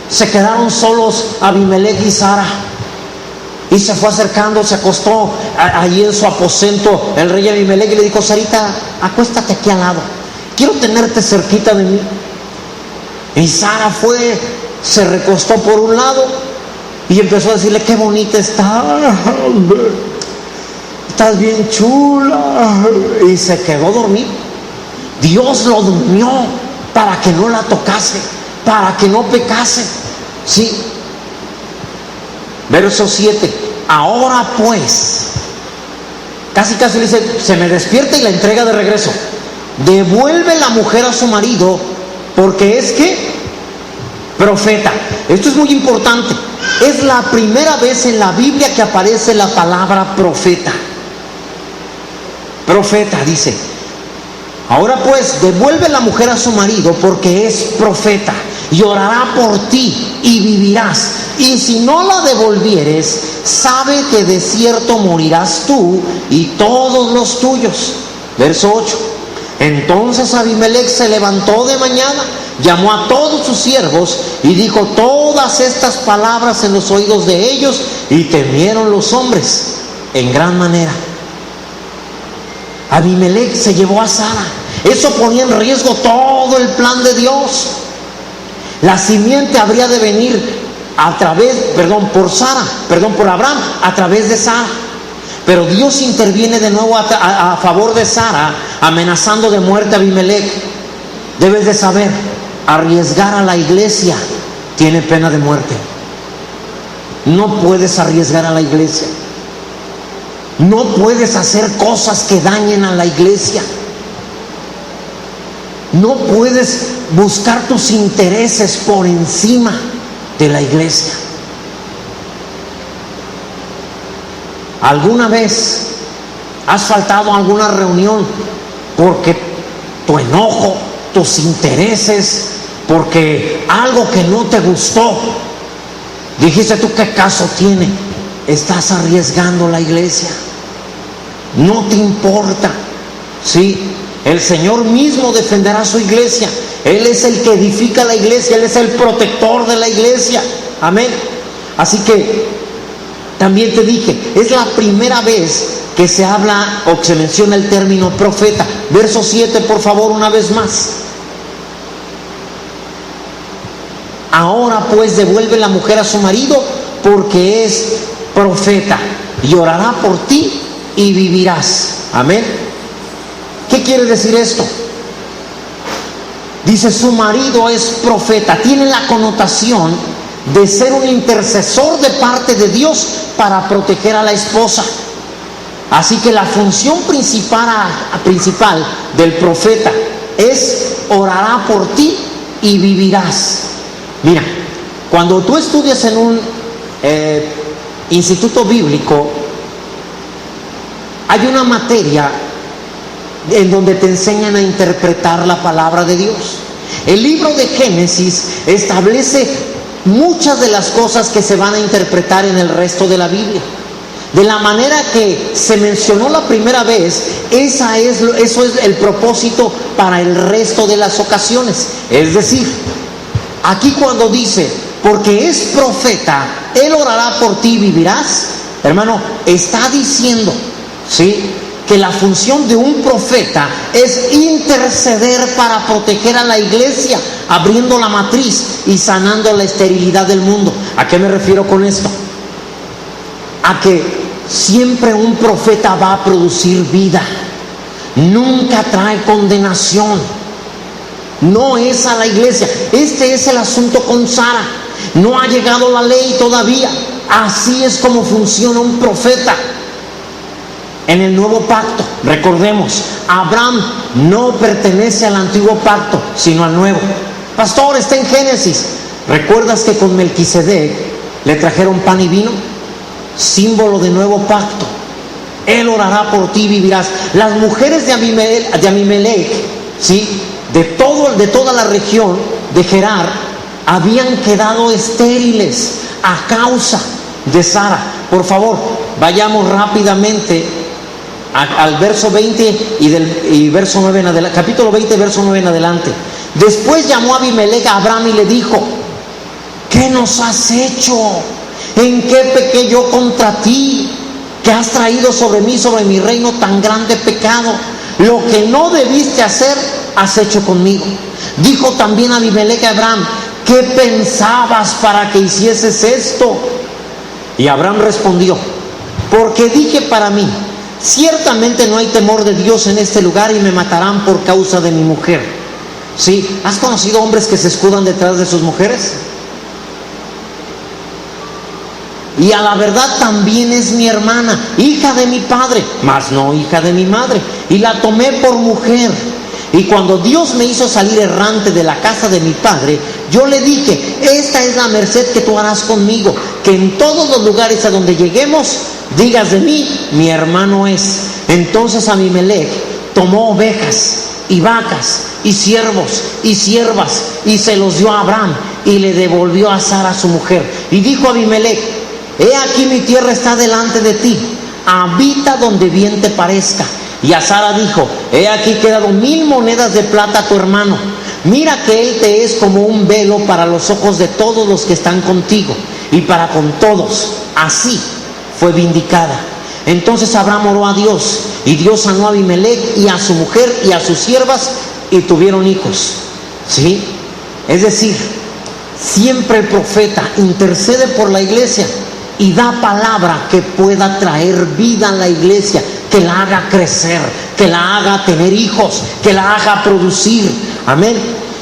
se quedaron solos Abimelech y Sara. Y se fue acercando, se acostó allí en su aposento el rey Abimelech y le dijo, Sarita, acuéstate aquí al lado, quiero tenerte cerquita de mí. Y Sara fue, se recostó por un lado y empezó a decirle, qué bonita estás, estás bien chula. Y se quedó dormido. Dios lo durmió para que no la tocase, para que no pecase. Sí. Verso 7. Ahora pues, casi le dice, se me despierta y la entrega de regreso. Devuelve la mujer a su marido, porque es que profeta. Esto es muy importante. Es la primera vez en la Biblia que aparece la palabra profeta. Profeta, dice. Ahora pues, devuelve la mujer a su marido, porque es profeta, y orará por ti y vivirás. Y si no la devolvieres, sabe que de cierto morirás tú y todos los tuyos. Verso 8. Entonces Abimelech se levantó de mañana, llamó a todos sus siervos y dijo todas estas palabras en los oídos de ellos, y temieron los hombres en gran manera. Abimelech se llevó a Sara. Eso ponía en riesgo todo el plan de Dios. La simiente habría de venir por Abraham, a través de Sara. Pero Dios interviene de nuevo a favor de Sara, amenazando de muerte a Abimelech. Debes de saber, arriesgar a la iglesia tiene pena de muerte. No puedes arriesgar a la iglesia. No puedes hacer cosas que dañen a la iglesia. No puedes buscar tus intereses por encima de la iglesia. ¿Alguna vez has faltado a alguna reunión porque tu enojo, tus intereses, porque algo que no te gustó, dijiste tú, qué caso tiene? Estás arriesgando la iglesia. No te importa, ¿sí? El Señor mismo defenderá su iglesia. Él es el que edifica la iglesia, Él es el protector de la iglesia. Amén. Así que también te dije, es la primera vez que se habla o que se menciona el término profeta. Verso 7, por favor, una vez más. Ahora pues devuelve la mujer a su marido, porque es profeta, y orará por ti y vivirás. Amén. ¿Qué quiere decir esto? Dice, su marido es profeta. Tiene la connotación de ser un intercesor de parte de Dios para proteger a la esposa. Así que la función principal del profeta es: orará por ti y vivirás. Mira, cuando tú estudias en un instituto bíblico, hay una materia en donde te enseñan a interpretar la palabra de Dios. El libro de Génesis establece muchas de las cosas que se van a interpretar en el resto de la Biblia. De la manera que se mencionó la primera vez, eso es el propósito para el resto de las ocasiones. Es decir, aquí cuando dice, porque es profeta, él orará por ti y vivirás, hermano, está diciendo, ¿sí?, que la función de un profeta es interceder para proteger a la iglesia, abriendo la matriz y sanando la esterilidad del mundo. ¿A qué me refiero con esto? A que siempre un profeta va a producir vida, nunca trae condenación, no es a la iglesia. Este es el asunto con Sara. No ha llegado la ley todavía. Así es como funciona un profeta. En el nuevo pacto, recordemos, Abraham no pertenece al antiguo pacto, sino al nuevo. Pastor, está en Génesis. ¿Recuerdas que con Melquisedec le trajeron pan y vino? Símbolo de nuevo pacto. Él orará por ti y vivirás. Las mujeres de Abimelech, ¿sí?, de toda la región de Gerar, habían quedado estériles a causa de Sara. Por favor, vayamos rápidamente al verso 20 y verso 9 en adelante, capítulo 20, verso 9 en adelante. Después llamó a Abimelech a Abraham y le dijo: ¿qué nos has hecho? ¿En qué pequé yo contra ti, que has traído sobre mí, sobre mi reino, tan grande pecado? Lo que no debiste hacer, has hecho conmigo. Dijo también Abimelech a Abraham: ¿qué pensabas para que hicieses esto? Y Abraham respondió: porque dije para mí, ciertamente no hay temor de Dios en este lugar y me matarán por causa de mi mujer. ¿Sí? ¿Has conocido hombres que se escudan detrás de sus mujeres? Y a la verdad también es mi hermana, hija de mi padre, mas no hija de mi madre, y la tomé por mujer. Y cuando Dios me hizo salir errante de la casa de mi padre, yo le dije: esta es la merced que tú harás conmigo, que en todos los lugares a donde lleguemos, digas de mí, mi hermano es. Entonces Abimelech tomó ovejas y vacas y siervos y siervas y se los dio a Abraham y le devolvió a Sara su mujer. Y dijo Abimelech: he aquí mi tierra está delante de ti, habita donde bien te parezca. Y a Sara dijo: he aquí que he dado 1000 monedas de plata a tu hermano, mira que él te es como un velo para los ojos de todos los que están contigo y para con todos. Así fue vindicada. Entonces Abraham oró a Dios, y Dios sanó a Abimelech y a su mujer y a sus siervas, y tuvieron hijos. ¿Sí? Es decir, siempre el profeta intercede por la iglesia y da palabra que pueda traer vida a la iglesia, que la haga crecer, que la haga tener hijos, que la haga producir. Amén.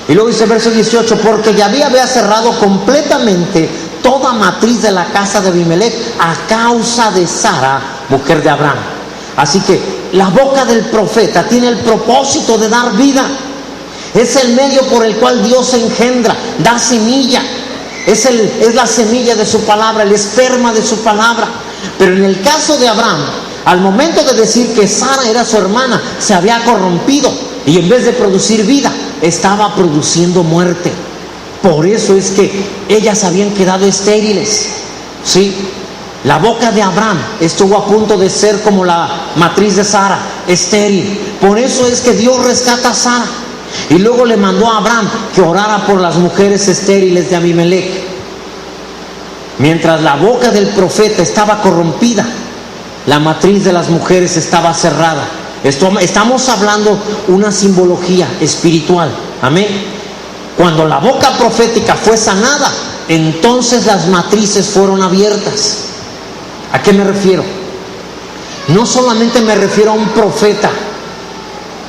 Y luego dice verso 18: porque Yahvé había cerrado completamente toda matriz de la casa de Abimelech a causa de Sara, mujer de Abraham. Así que la boca del profeta tiene el propósito de dar vida. Es el medio por el cual Dios engendra, da semilla. Es la semilla de su palabra, el esperma de su palabra. Pero en el caso de Abraham, al momento de decir que Sara era su hermana, se había corrompido y en vez de producir vida, estaba produciendo muerte. Por eso es que ellas habían quedado estériles. ¿Sí? La boca de Abraham estuvo a punto de ser como la matriz de Sara, estéril. Por eso es que Dios rescata a Sara. Y luego le mandó a Abraham que orara por las mujeres estériles de Abimelech. Mientras la boca del profeta estaba corrompida, la matriz de las mujeres estaba cerrada. Estamos hablando una simbología espiritual. Amén. Cuando la boca profética fue sanada, entonces las matrices fueron abiertas. ¿A qué me refiero? No solamente me refiero a un profeta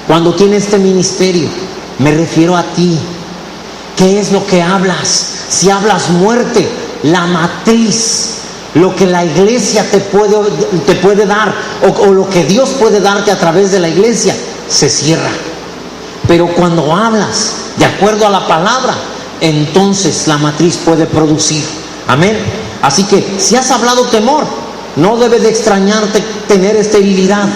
cuando tiene este ministerio, me refiero a ti. ¿Qué es lo que hablas? Si hablas muerte, la matriz, lo que la iglesia te puede dar, o lo que Dios puede darte a través de la iglesia, se cierra. Pero cuando hablas de acuerdo a la palabra, entonces la matriz puede producir. Amén. Así que si has hablado temor, no debe de extrañarte tener esterilidad.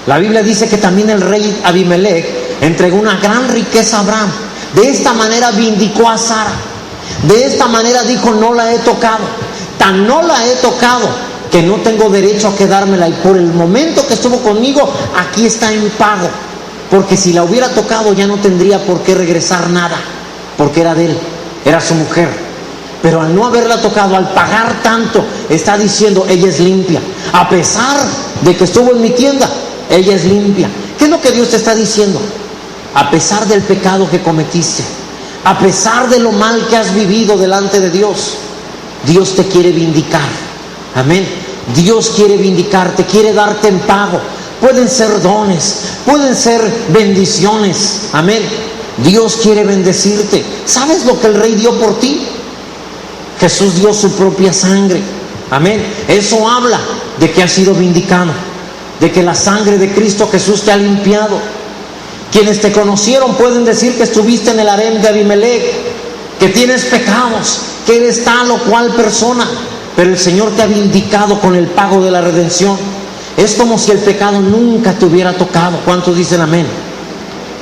La Biblia dice que también el rey Abimelech entregó una gran riqueza a Abraham. De esta manera vindicó a Sara. De esta manera dijo: no la he tocado. Tan no la he tocado que no tengo derecho a quedármela, y por el momento que estuvo conmigo, aquí está en pago. Porque si la hubiera tocado ya no tendría por qué regresar nada, porque era de él, era su mujer. Pero al no haberla tocado, al pagar tanto, está diciendo: ella es limpia. A pesar de que estuvo en mi tienda, ella es limpia. ¿Qué es lo que Dios te está diciendo? A pesar del pecado que cometiste, a pesar de lo mal que has vivido delante de Dios, Dios te quiere vindicar. Amén. Dios quiere vindicarte, quiere darte en pago. Pueden ser dones, pueden ser bendiciones. Amén. Dios quiere bendecirte. ¿Sabes lo que el rey dio por ti? Jesús dio su propia sangre. Amén. Eso habla de que has sido vindicado, de que la sangre de Cristo Jesús te ha limpiado. Quienes te conocieron pueden decir que estuviste en el harem de Abimelech, que tienes pecados, que eres tal o cual persona, pero el Señor te ha vindicado con el pago de la redención. Es como si el pecado nunca te hubiera tocado. ¿Cuántos dicen amén?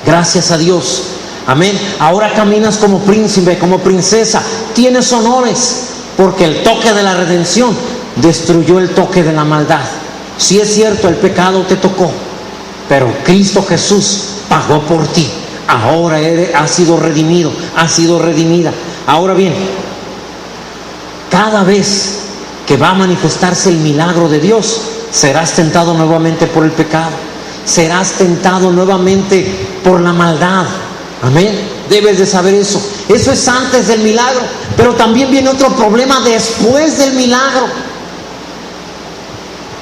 Gracias a Dios. Amén. Ahora caminas como príncipe, como princesa, tienes honores, porque el toque de la redención destruyó el toque de la maldad. Sí es cierto, el pecado te tocó, pero Cristo Jesús pagó por ti. Ahora has sido redimido, has sido redimida. Ahora bien, cada vez que va a manifestarse el milagro de Dios, serás tentado nuevamente por el pecado, serás tentado nuevamente por la maldad. Amén. Debes de saber eso. Eso es antes del milagro, pero también viene otro problema después del milagro.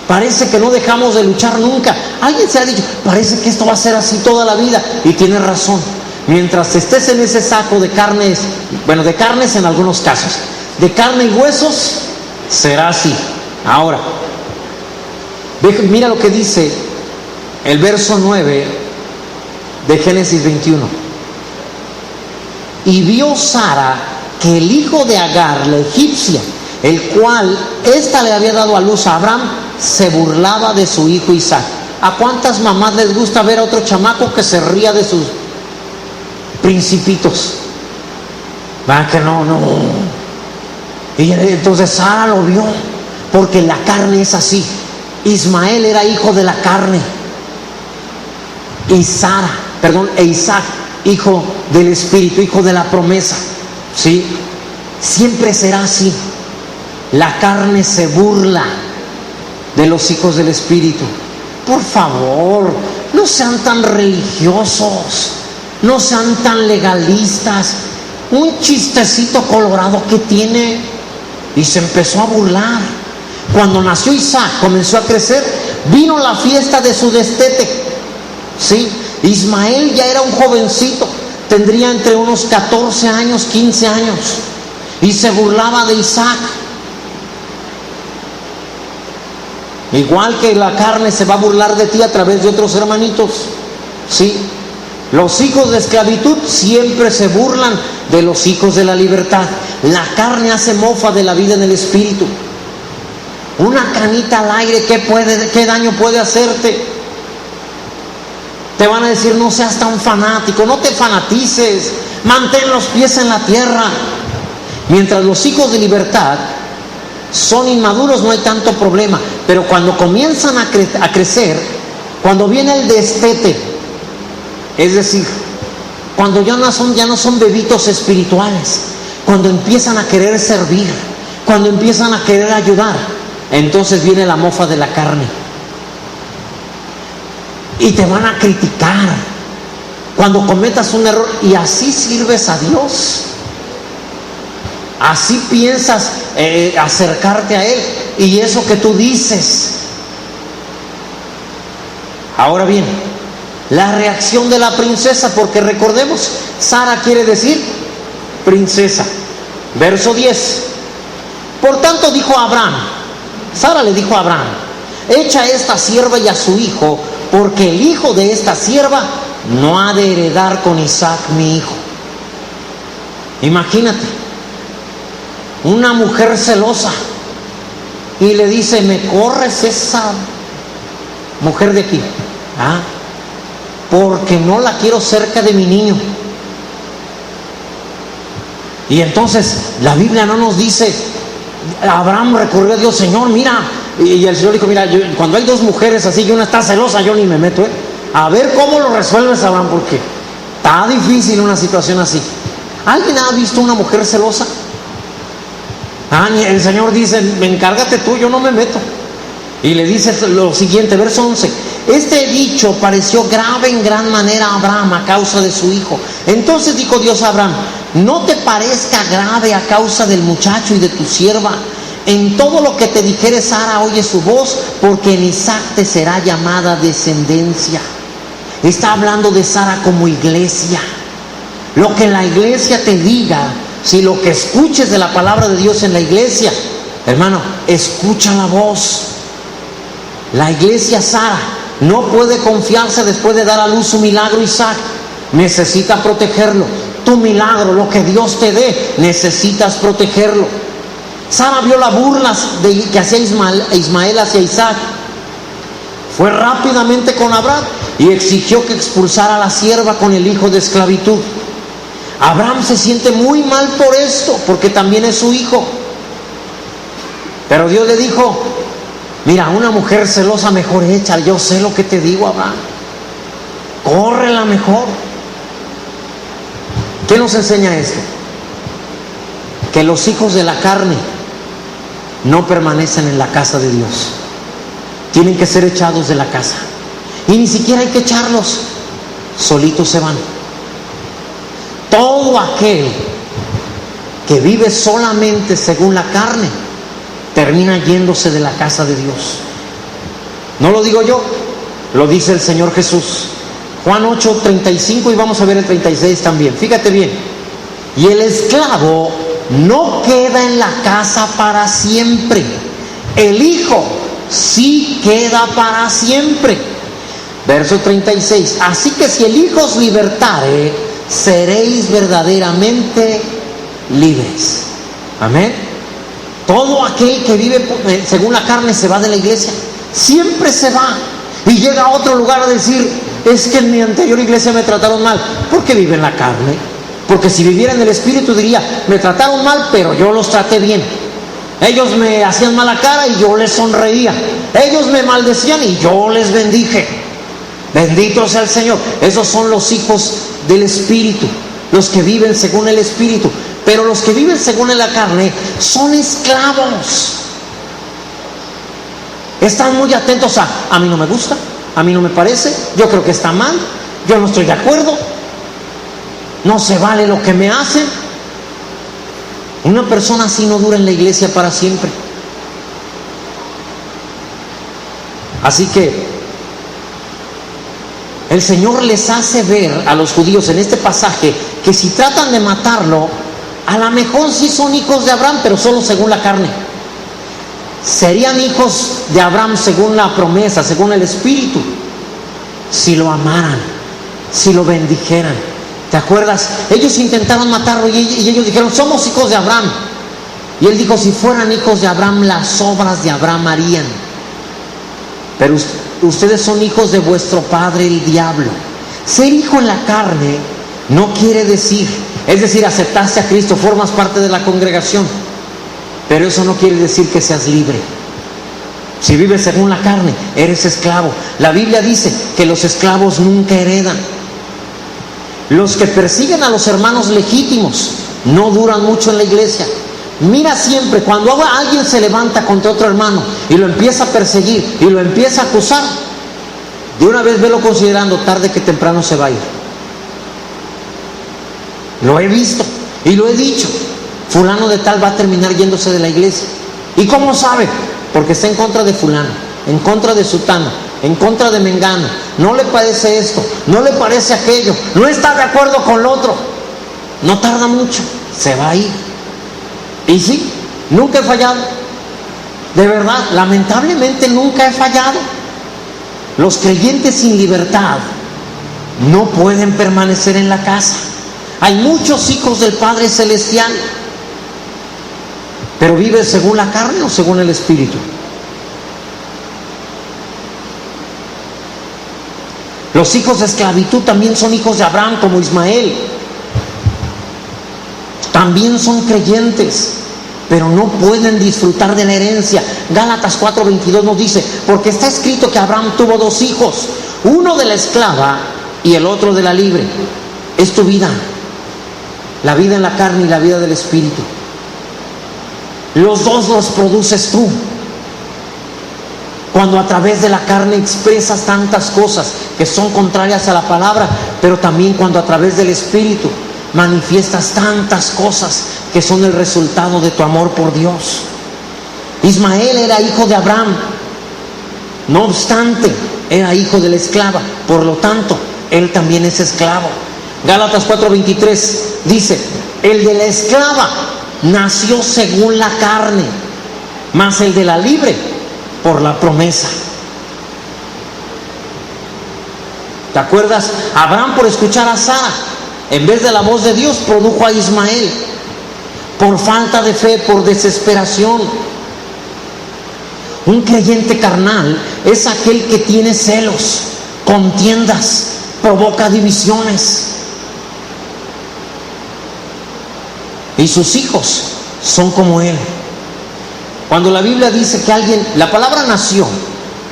Parece que no dejamos de luchar nunca. Alguien se ha dicho: parece que esto va a ser así toda la vida, y tiene razón. Mientras estés en ese saco de carnes, bueno, de carnes en algunos casos, de carne y huesos, será así. Ahora, mira lo que dice el verso 9 de Génesis 21. Y vio Sara que el hijo de Agar, la egipcia, el cual ésta le había dado a luz a Abraham, se burlaba de su hijo Isaac. ¿A cuántas mamás les gusta ver a otro chamaco que se ría de sus principitos? ¿Va que no? Y entonces Sara lo vio, porque la carne es así. Ismael era hijo de la carne, y Isaac, hijo del Espíritu, hijo de la promesa. ¿Sí? Siempre será así. La carne se burla de los hijos del Espíritu. Por favor, no sean tan religiosos, no sean tan legalistas. Un chistecito colorado que tiene, y se empezó a burlar. Cuando nació Isaac, comenzó a crecer, vino la fiesta de su destete. ¿Sí? Ismael ya era un jovencito, tendría entre unos 14 años, 15 años, y se burlaba de Isaac. Igual que la carne se va a burlar de ti a través de otros hermanitos. ¿Sí? Los hijos de esclavitud siempre se burlan de los hijos de la libertad. La carne hace mofa de la vida en el Espíritu. Una canita al aire, ¿qué daño puede hacerte? Te van a decir: no seas tan fanático, no te fanatices, mantén los pies en la tierra. Mientras los hijos de libertad son inmaduros, no hay tanto problema. Pero cuando comienzan a crecer, cuando viene el destete, es decir, cuando ya no son bebitos espirituales, cuando empiezan a querer servir, cuando empiezan a querer ayudar, entonces viene la mofa de la carne. Y te van a criticar cuando cometas un error. Y así sirves a Dios, así piensas acercarte a Él. y eso que tú dices. Ahora bien, la reacción de la princesa, porque recordemos, Sara quiere decir princesa. Verso 10. Por tanto dijo Abraham, Sara le dijo a Abraham: echa a esta sierva y a su hijo, porque el hijo de esta sierva no ha de heredar con Isaac mi hijo. Imagínate, una mujer celosa, y le dice: me corres esa mujer de aquí, porque no la quiero cerca de mi niño. Y entonces la Biblia no nos dice, Abraham recurrió a Dios: Señor, mira. Y el Señor dijo: mira, cuando hay dos mujeres así y una está celosa, yo ni me meto, a ver cómo lo resuelves, Abraham, porque está difícil una situación así. ¿Alguien ha visto una mujer celosa? El Señor dice: encárgate tú, yo no me meto. Y le dice lo siguiente, verso 11: este dicho pareció grave en gran manera a Abraham a causa de su hijo. Entonces dijo Dios a Abraham: no te parezca grave a causa del muchacho y de tu sierva. En todo lo que te dijere Sara, oye su voz, porque en Isaac te será llamada descendencia. Está hablando de Sara como iglesia. Lo que la iglesia te diga, si lo que escuches de la palabra de Dios en la iglesia, hermano, escucha la voz. La iglesia Sara no puede confiarse después de dar a luz su milagro Isaac. Necesita protegerlo. Tu milagro, lo que Dios te dé, necesitas protegerlo. Sara vio las burlas que hacía Ismael hacia Isaac. Fue rápidamente con Abraham y exigió que expulsara a la sierva con el hijo de esclavitud. Abraham se siente muy mal por esto, porque también es su hijo. Pero Dios le dijo: mira, una mujer celosa mejor hecha. Yo sé lo que te digo, Abraham. Córrela mejor. ¿Qué nos enseña esto? Que los hijos de la carne no permanecen en la casa de Dios. Tienen que ser echados de la casa. Y ni siquiera hay que echarlos. Solitos se van. Todo aquel que vive solamente según la carne termina yéndose de la casa de Dios. No lo digo yo, lo dice el Señor Jesús. Juan 8:35, y vamos a ver el 36 también. Fíjate bien. Y el esclavo no queda en la casa para siempre. El hijo sí queda para siempre. Verso 36. Así que si el hijo os libertare, seréis verdaderamente libres. Amén. Todo aquel que vive según la carne se va de la iglesia. Siempre se va y llega a otro lugar a decir: es que en mi anterior iglesia me trataron mal. Porque vive en la carne. Porque si viviera en el espíritu diría: me trataron mal, pero yo los traté bien. Ellos me hacían mala cara y yo les sonreía. Ellos me maldecían y yo les bendije. Bendito sea el Señor. Esos son los hijos del espíritu, los que viven según el espíritu. Pero los que viven según la carne son esclavos. Están muy atentos a mí no me gusta, a mí no me parece, yo creo que está mal, yo no estoy de acuerdo, no se vale lo que me hacen. Una persona así no dura en la iglesia para siempre. Así que el Señor les hace ver a los judíos en este pasaje que si tratan de matarlo, a lo mejor sí son hijos de Abraham, pero solo según la carne. Serían hijos de Abraham según la promesa, según el espíritu, si lo amaran, si lo bendijeran. ¿Te acuerdas? Ellos intentaron matarlo y ellos dijeron: somos hijos de Abraham. Y él dijo: si fueran hijos de Abraham, las obras de Abraham harían. Pero ustedes son hijos de vuestro padre el diablo. Ser hijo en la carne no quiere decir, es decir, aceptaste a Cristo, formas parte de la congregación, pero eso no quiere decir que seas libre. Si vives según la carne, eres esclavo. La Biblia dice que los esclavos nunca heredan. Los que persiguen a los hermanos legítimos no duran mucho en la iglesia. Mira siempre, cuando alguien se levanta contra otro hermano y lo empieza a perseguir y lo empieza a acusar, de una vez velo considerando, tarde que temprano se va a ir. Lo he visto y lo he dicho: fulano de tal va a terminar yéndose de la iglesia. ¿Y cómo sabe? porque está en contra de fulano, en contra de sutano, en contra de mengano, no le parece esto, no le parece aquello, no está de acuerdo con lo otro, no tarda mucho, se va a ir. Y sí, nunca he fallado, de verdad, lamentablemente nunca he fallado. Los creyentes sin libertad no pueden permanecer en la casa. Hay muchos hijos del Padre Celestial, pero viven según la carne o según el Espíritu. Los hijos de esclavitud también son hijos de Abraham, como Ismael. También son creyentes, pero no pueden disfrutar de la herencia. Gálatas 4:22 nos dice, porque está escrito que Abraham tuvo 2 hijos, uno de la esclava y el otro de la libre. Es tu vida, la vida en la carne y la vida del Espíritu. Los dos los produces tú. Cuando a través de la carne expresas tantas cosas que son contrarias a la palabra, pero también cuando a través del Espíritu manifiestas tantas cosas que son el resultado de tu amor por Dios. Ismael era hijo de Abraham, no obstante, era hijo de la esclava, por lo tanto, él también es esclavo. Gálatas 4:23 dice, el de la esclava nació según la carne, mas el de la libre por la promesa. ¿Te acuerdas? Abraham, por escuchar a Sara, en vez de la voz de Dios, produjo a Ismael. Por falta de fe, por desesperación. Un creyente carnal es aquel que tiene celos, contiendas, provoca divisiones. Y sus hijos son como él. Cuando la Biblia dice que alguien, la palabra nació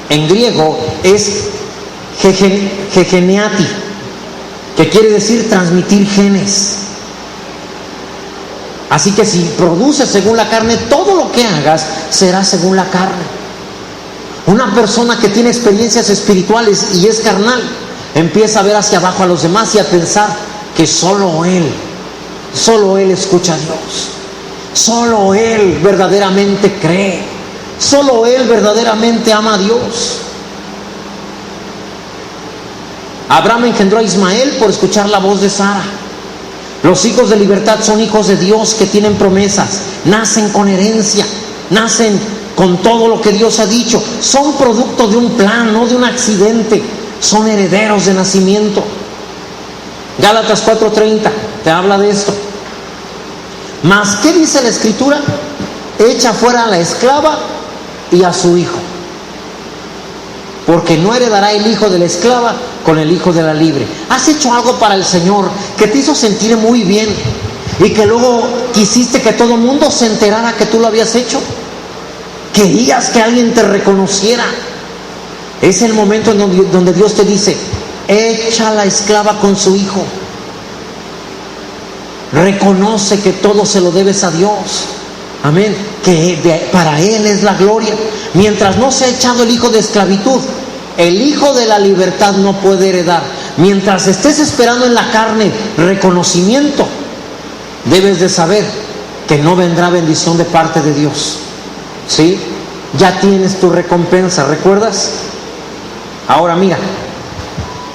en griego es gegeneati, que quiere decir transmitir genes. Así que si produces según la carne, todo lo que hagas será según la carne. Una persona que tiene experiencias espirituales y es carnal, empieza a ver hacia abajo a los demás y a pensar que solo él escucha a Dios, solo él verdaderamente cree, solo él verdaderamente ama a Dios. Abraham engendró a Ismael por escuchar la voz de Sara. Los hijos de libertad son hijos de Dios que tienen promesas, nacen con herencia, nacen con todo lo que Dios ha dicho, son producto de un plan, no de un accidente, son herederos de nacimiento. Gálatas 4:30 te habla de esto. Mas, ¿qué dice la Escritura? Echa fuera a la esclava y a su hijo, porque no heredará el hijo de la esclava con el hijo de la libre. ¿Has hecho algo para el Señor que te hizo sentir muy bien y que luego quisiste que todo el mundo se enterara que tú lo habías hecho? Querías que alguien te reconociera. Es el momento en donde Dios te dice, echa a la esclava con su hijo. Reconoce que todo se lo debes a Dios. Amén. Que para Él es la gloria. Mientras no se ha echado el hijo de esclavitud, el hijo de la libertad no puede heredar. Mientras estés esperando en la carne reconocimiento, debes de saber que no vendrá bendición de parte de Dios. ¿Sí? Ya tienes tu recompensa, ¿recuerdas? Ahora mira,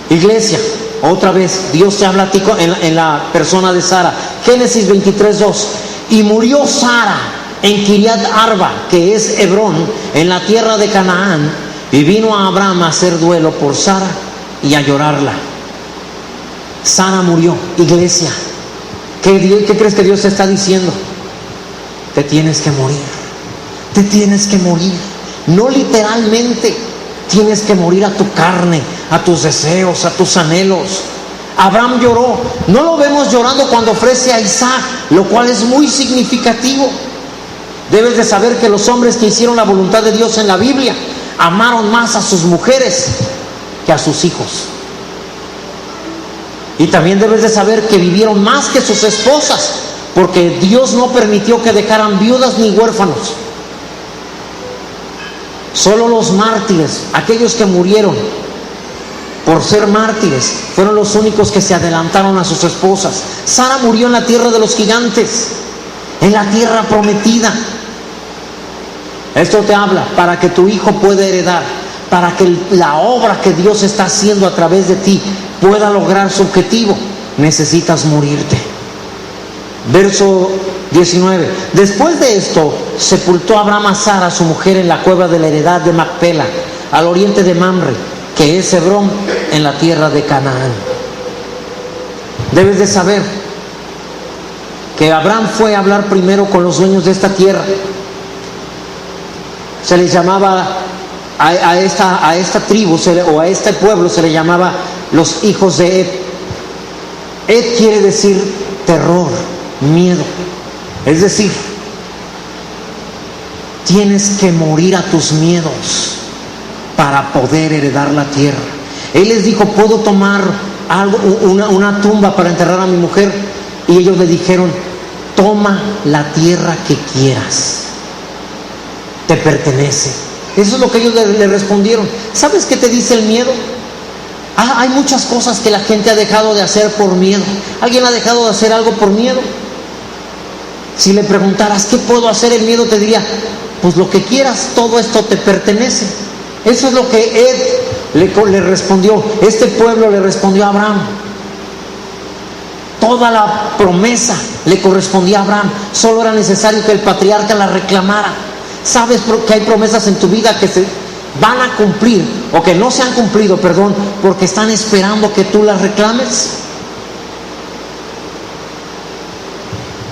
iglesia, otra vez, Dios te habla a ti en la persona de Sara. Génesis 23:2. Y murió Sara en Kiriat Arba, que es Hebrón, en la tierra de Canaán, y vino a Abraham a hacer duelo por Sara y a llorarla. Sara murió. Iglesia, ¿qué crees que Dios te está diciendo? Te tienes que morir. Te tienes que morir. No literalmente, tienes que morir a tu carne, a tus deseos, a tus anhelos. Abraham lloró. No lo vemos llorando cuando ofrece a Isaac, lo cual es muy significativo. Debes de saber que los hombres que hicieron la voluntad de Dios en la Biblia amaron más a sus mujeres que a sus hijos. Y también debes de saber que vivieron más que sus esposas, porque Dios no permitió que dejaran viudas ni huérfanos. Solo los mártires, aquellos que murieron por ser mártires, fueron los únicos que se adelantaron a sus esposas. Sara murió en la tierra de los gigantes, en la tierra prometida. Esto te habla para que tu hijo pueda heredar, para que la obra que Dios está haciendo a través de ti pueda lograr su objetivo. Necesitas morirte. Verso 19. Después de esto, sepultó Abraham a Sara, su mujer, en la cueva de la heredad de Macpela, al oriente de Mamre, que es Hebrón, en la tierra de Canaán. Debes de saber que Abraham fue a hablar primero con los dueños de esta tierra. Se les llamaba a esta tribu o a este pueblo se le llamaba los hijos de Ed. Ed quiere decir terror, miedo. Es decir, tienes que morir a tus miedos para poder heredar la tierra. Él les dijo, ¿puedo tomar una tumba para enterrar a mi mujer? Y ellos le dijeron, toma la tierra que quieras, te pertenece. Eso es lo que ellos le respondieron. ¿Sabes qué te dice el miedo? Hay muchas cosas que la gente ha dejado de hacer por miedo. ¿Alguien ha dejado de hacer algo por miedo? Si le preguntaras, ¿qué puedo hacer? El miedo te diría, pues lo que quieras, todo esto te pertenece. Eso es lo que Ed le respondió. Este pueblo le respondió a Abraham. Toda la promesa le correspondía a Abraham. Solo era necesario que el patriarca la reclamara. ¿Sabes que hay promesas en tu vida que se van a cumplir o que no se han cumplido, porque están esperando que tú las reclames?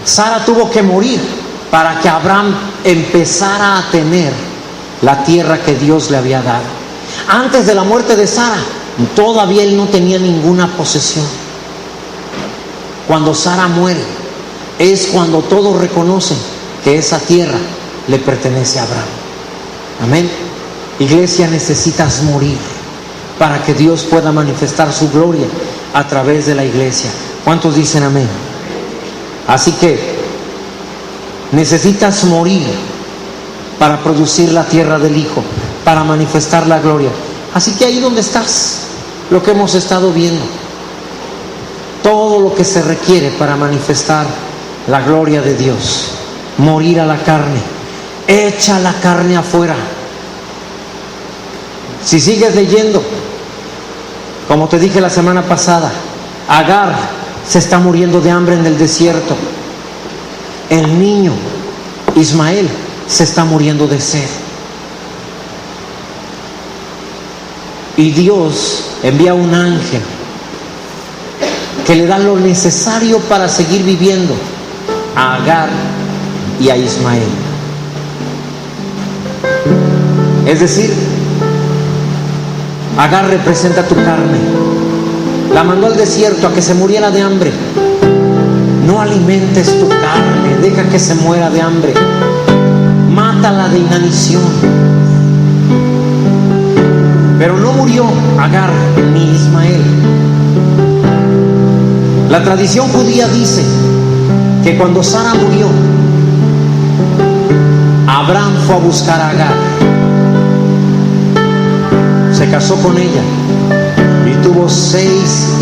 Sara tuvo que morir para que Abraham empezara a tener la tierra que Dios le había dado. Antes de la muerte de Sara, todavía él no tenía ninguna posesión. Cuando Sara muere, es cuando todos reconocen que esa tierra le pertenece a Abraham. Amén. Iglesia, necesitas morir para que Dios pueda manifestar su gloria a través de la iglesia. ¿Cuántos dicen amén? Así que necesitas morir para producir la tierra del Hijo, para manifestar la gloria. Así que ahí donde estás, lo que hemos estado viendo, todo lo que se requiere para manifestar la gloria de Dios, morir a la carne, echa la carne afuera. Si sigues leyendo, como te dije la semana pasada, Agar se está muriendo de hambre en el desierto. El niño Ismael se está muriendo de sed. Y Dios envía un ángel que le da lo necesario para seguir viviendo a Agar y a Ismael. Es decir, Agar representa tu carne. La mandó al desierto a que se muriera de hambre. No alimentes tu carne, deja que se muera de hambre. Mátala de inanición. Pero no murió Agar ni Ismael. La tradición judía dice que cuando Sara murió, Abraham fue a buscar a Agar, se casó con ella y tuvo 6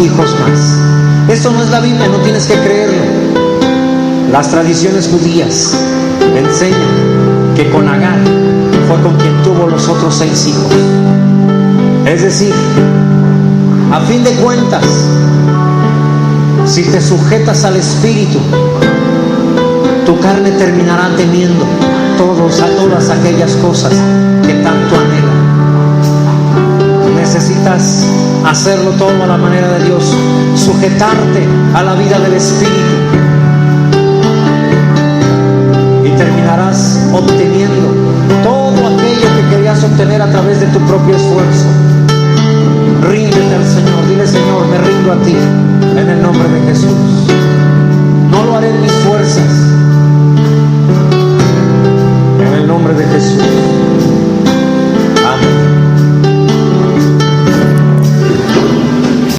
hijos más. Esto no es la Biblia, no tienes que creerlo. Las tradiciones judías enseñan que con Agar fue con quien tuvo los otros 6 hijos. Es decir, a fin de cuentas, si te sujetas al Espíritu, tu carne terminará temiendo todas aquellas cosas que tanto anhela. Necesitas hacerlo todo a la manera de Dios, sujetarte a la vida del Espíritu, y terminarás obteniendo todo aquello que querías obtener a través de tu propio esfuerzo. Ríndete al Señor, dile: Señor, me rindo a ti en el nombre de Jesús. No lo haré en mis fuerzas,